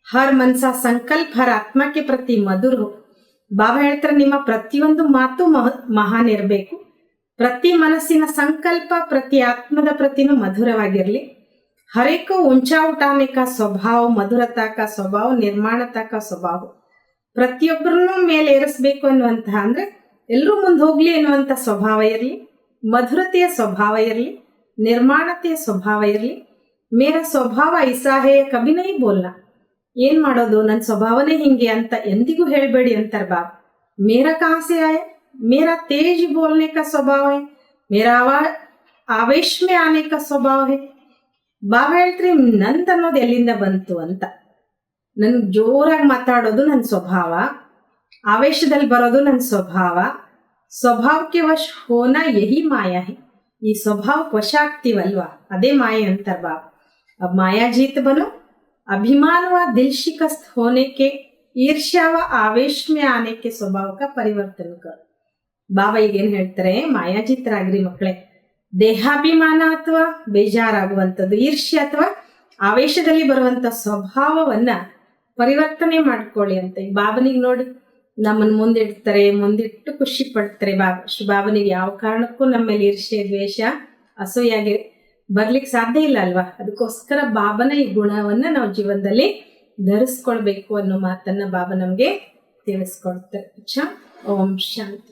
हर मन सा संकल्प हर आत्मा के प्रति मधुर हो. ಬಾಬಾ ಹೇಳ್ತಾರೆ, ನಿಮ್ಮ ಪ್ರತಿಯೊಂದು ಮಾತು ಮಹಾನ್ ಇರಬೇಕು, ಪ್ರತಿ ಮನಸ್ಸಿನ ಸಂಕಲ್ಪ ಪ್ರತಿ ಆತ್ಮದ ಪ್ರತಿನೂ ಮಧುರವಾಗಿರಲಿ. हरेक को ऊंचा उठाने का स्वभाव, मधुरता का स्वभाव, निर्माणता का स्वभाव. ಪ್ರತಿಯೊಬ್ಬರನ್ನೂ ಮೇಲೆ ಏರಿಸಬೇಕು ಅನ್ನುವಂತಹ ಅಂದ್ರೆ ಎಲ್ಲರೂ ಮುಂದೆ ಹೋಗ್ಲಿ ಎನ್ನುವಂತ ಸ್ವಭಾವ ಇರಲಿ, ಮಧುರತೆಯ ಸ್ವಭಾವ ಇರಲಿ, ನಿರ್ಮಾಣತೆಯ ಸ್ವಭಾವ ಇರಲಿ. ಮೇರಾ ಸ್ವಭಾವ ಐಸಾ ಹೇ ಕಭಿ ನಹೀ ಬೋಲ್ನಾ. ಏನ್ ಮಾಡೋದು, ನನ್ನ ಸ್ವಭಾವನೇ ಹಿಂಗೆ ಅಂತ ಎಂದಿಗೂ ಹೇಳ್ಬೇಡಿ ಅಂತಾರೆ ಬಾಬಾ. ಮೇರಾ ಕಹಾ ಸೆ ಆಯ, ಮೇರಾ ತೇಜ್ ಬೋಲ್ನೆ ಕಾ ಸ್ವಭಾವ ಹೈ, ಮೇರಾ ಆವೇಶ ಮೇ ಆನೆ ಕಾ ಸ್ವಭಾವ ಹೈ. ಬಾಬಾ ಹೇಳ್ತಾರೆ, ನಂದ್ ಅನ್ನೋದು ಎಲ್ಲಿಂದ ಬಂತು ಅಂತ. ನನ್ ಜೋರಾಗಿ ಮಾತಾಡೋದು ನನ್ನ ಸ್ವಭಾವ, ಆವೇಶದಲ್ಲಿ ಬರೋದು ನನ್ನ ಸ್ವಭಾವ. ಸ್ವಭಾವಕ್ಕೆ ವಶ ಹೋನ ಯಹಿ ಮಾಯಾ ಹೈ. ಈ ಸ್ವಭಾವಕ್ಕೆ ವಶ ಆಗ್ತೀವಲ್ವಾ, ಅದೇ ಮಾಯೆ ಅಂತಾರ ಬಾಬಾ. अब माया जीत बनो, अभिमान व दिल शिकस्त होने के, ईर्ष्या व आवेश में आने के स्वभाव का परिवर्तन करो. ಬಾಬಾ ಈಗೇನ್ ಹೇಳ್ತಾರೆ, ಮಾಯಾಜಿತರಾಗ್ರಿ ಮಕ್ಕಳೇ. ದೇಹಾಭಿಮಾನ ಅಥವಾ ಬೇಜಾರಾಗುವಂಥದ್ದು, ಈರ್ಷ್ಯ ಅಥವಾ ಆವೇಶದಲ್ಲಿ ಬರುವಂತ ಸ್ವಭಾವವನ್ನ ಪರಿವರ್ತನೆ ಮಾಡ್ಕೊಳ್ಳಿ ಅಂತ. ಈಗ ಬಾಬನಿಗೆ ನೋಡಿ, ನಮ್ಮನ್ನ ಮುಂದಿಡ್ತಾರೆ, ಮುಂದಿಟ್ಟು ಖುಷಿ ಪಡ್ತಾರೆ ಬಾಬಾ. ಬಾಬನಿಗೆ ಯಾವ ಕಾರಣಕ್ಕೂ ನಮ್ಮ ಮೇಲೆ ಈರ್ಷ್ಯ, ದ್ವೇಷ, ಅಸೂಯಾಗಿ ಬರ್ಲಿಕ್ಕೆ ಸಾಧ್ಯ ಇಲ್ಲ ಅಲ್ವಾ. ಅದಕ್ಕೋಸ್ಕರ ಬಾಬನ ಈ ಗುಣವನ್ನ ನಾವು ಜೀವನದಲ್ಲಿ ಧರಿಸ್ಕೊಳ್ಬೇಕು ಅನ್ನೋ ಮಾತನ್ನ ಬಾಬಾ ನಮ್ಗೆ ತಿಳಿಸ್ಕೊಡ್ತಾರೆ. ಓಂ ಶಾಂತಿ.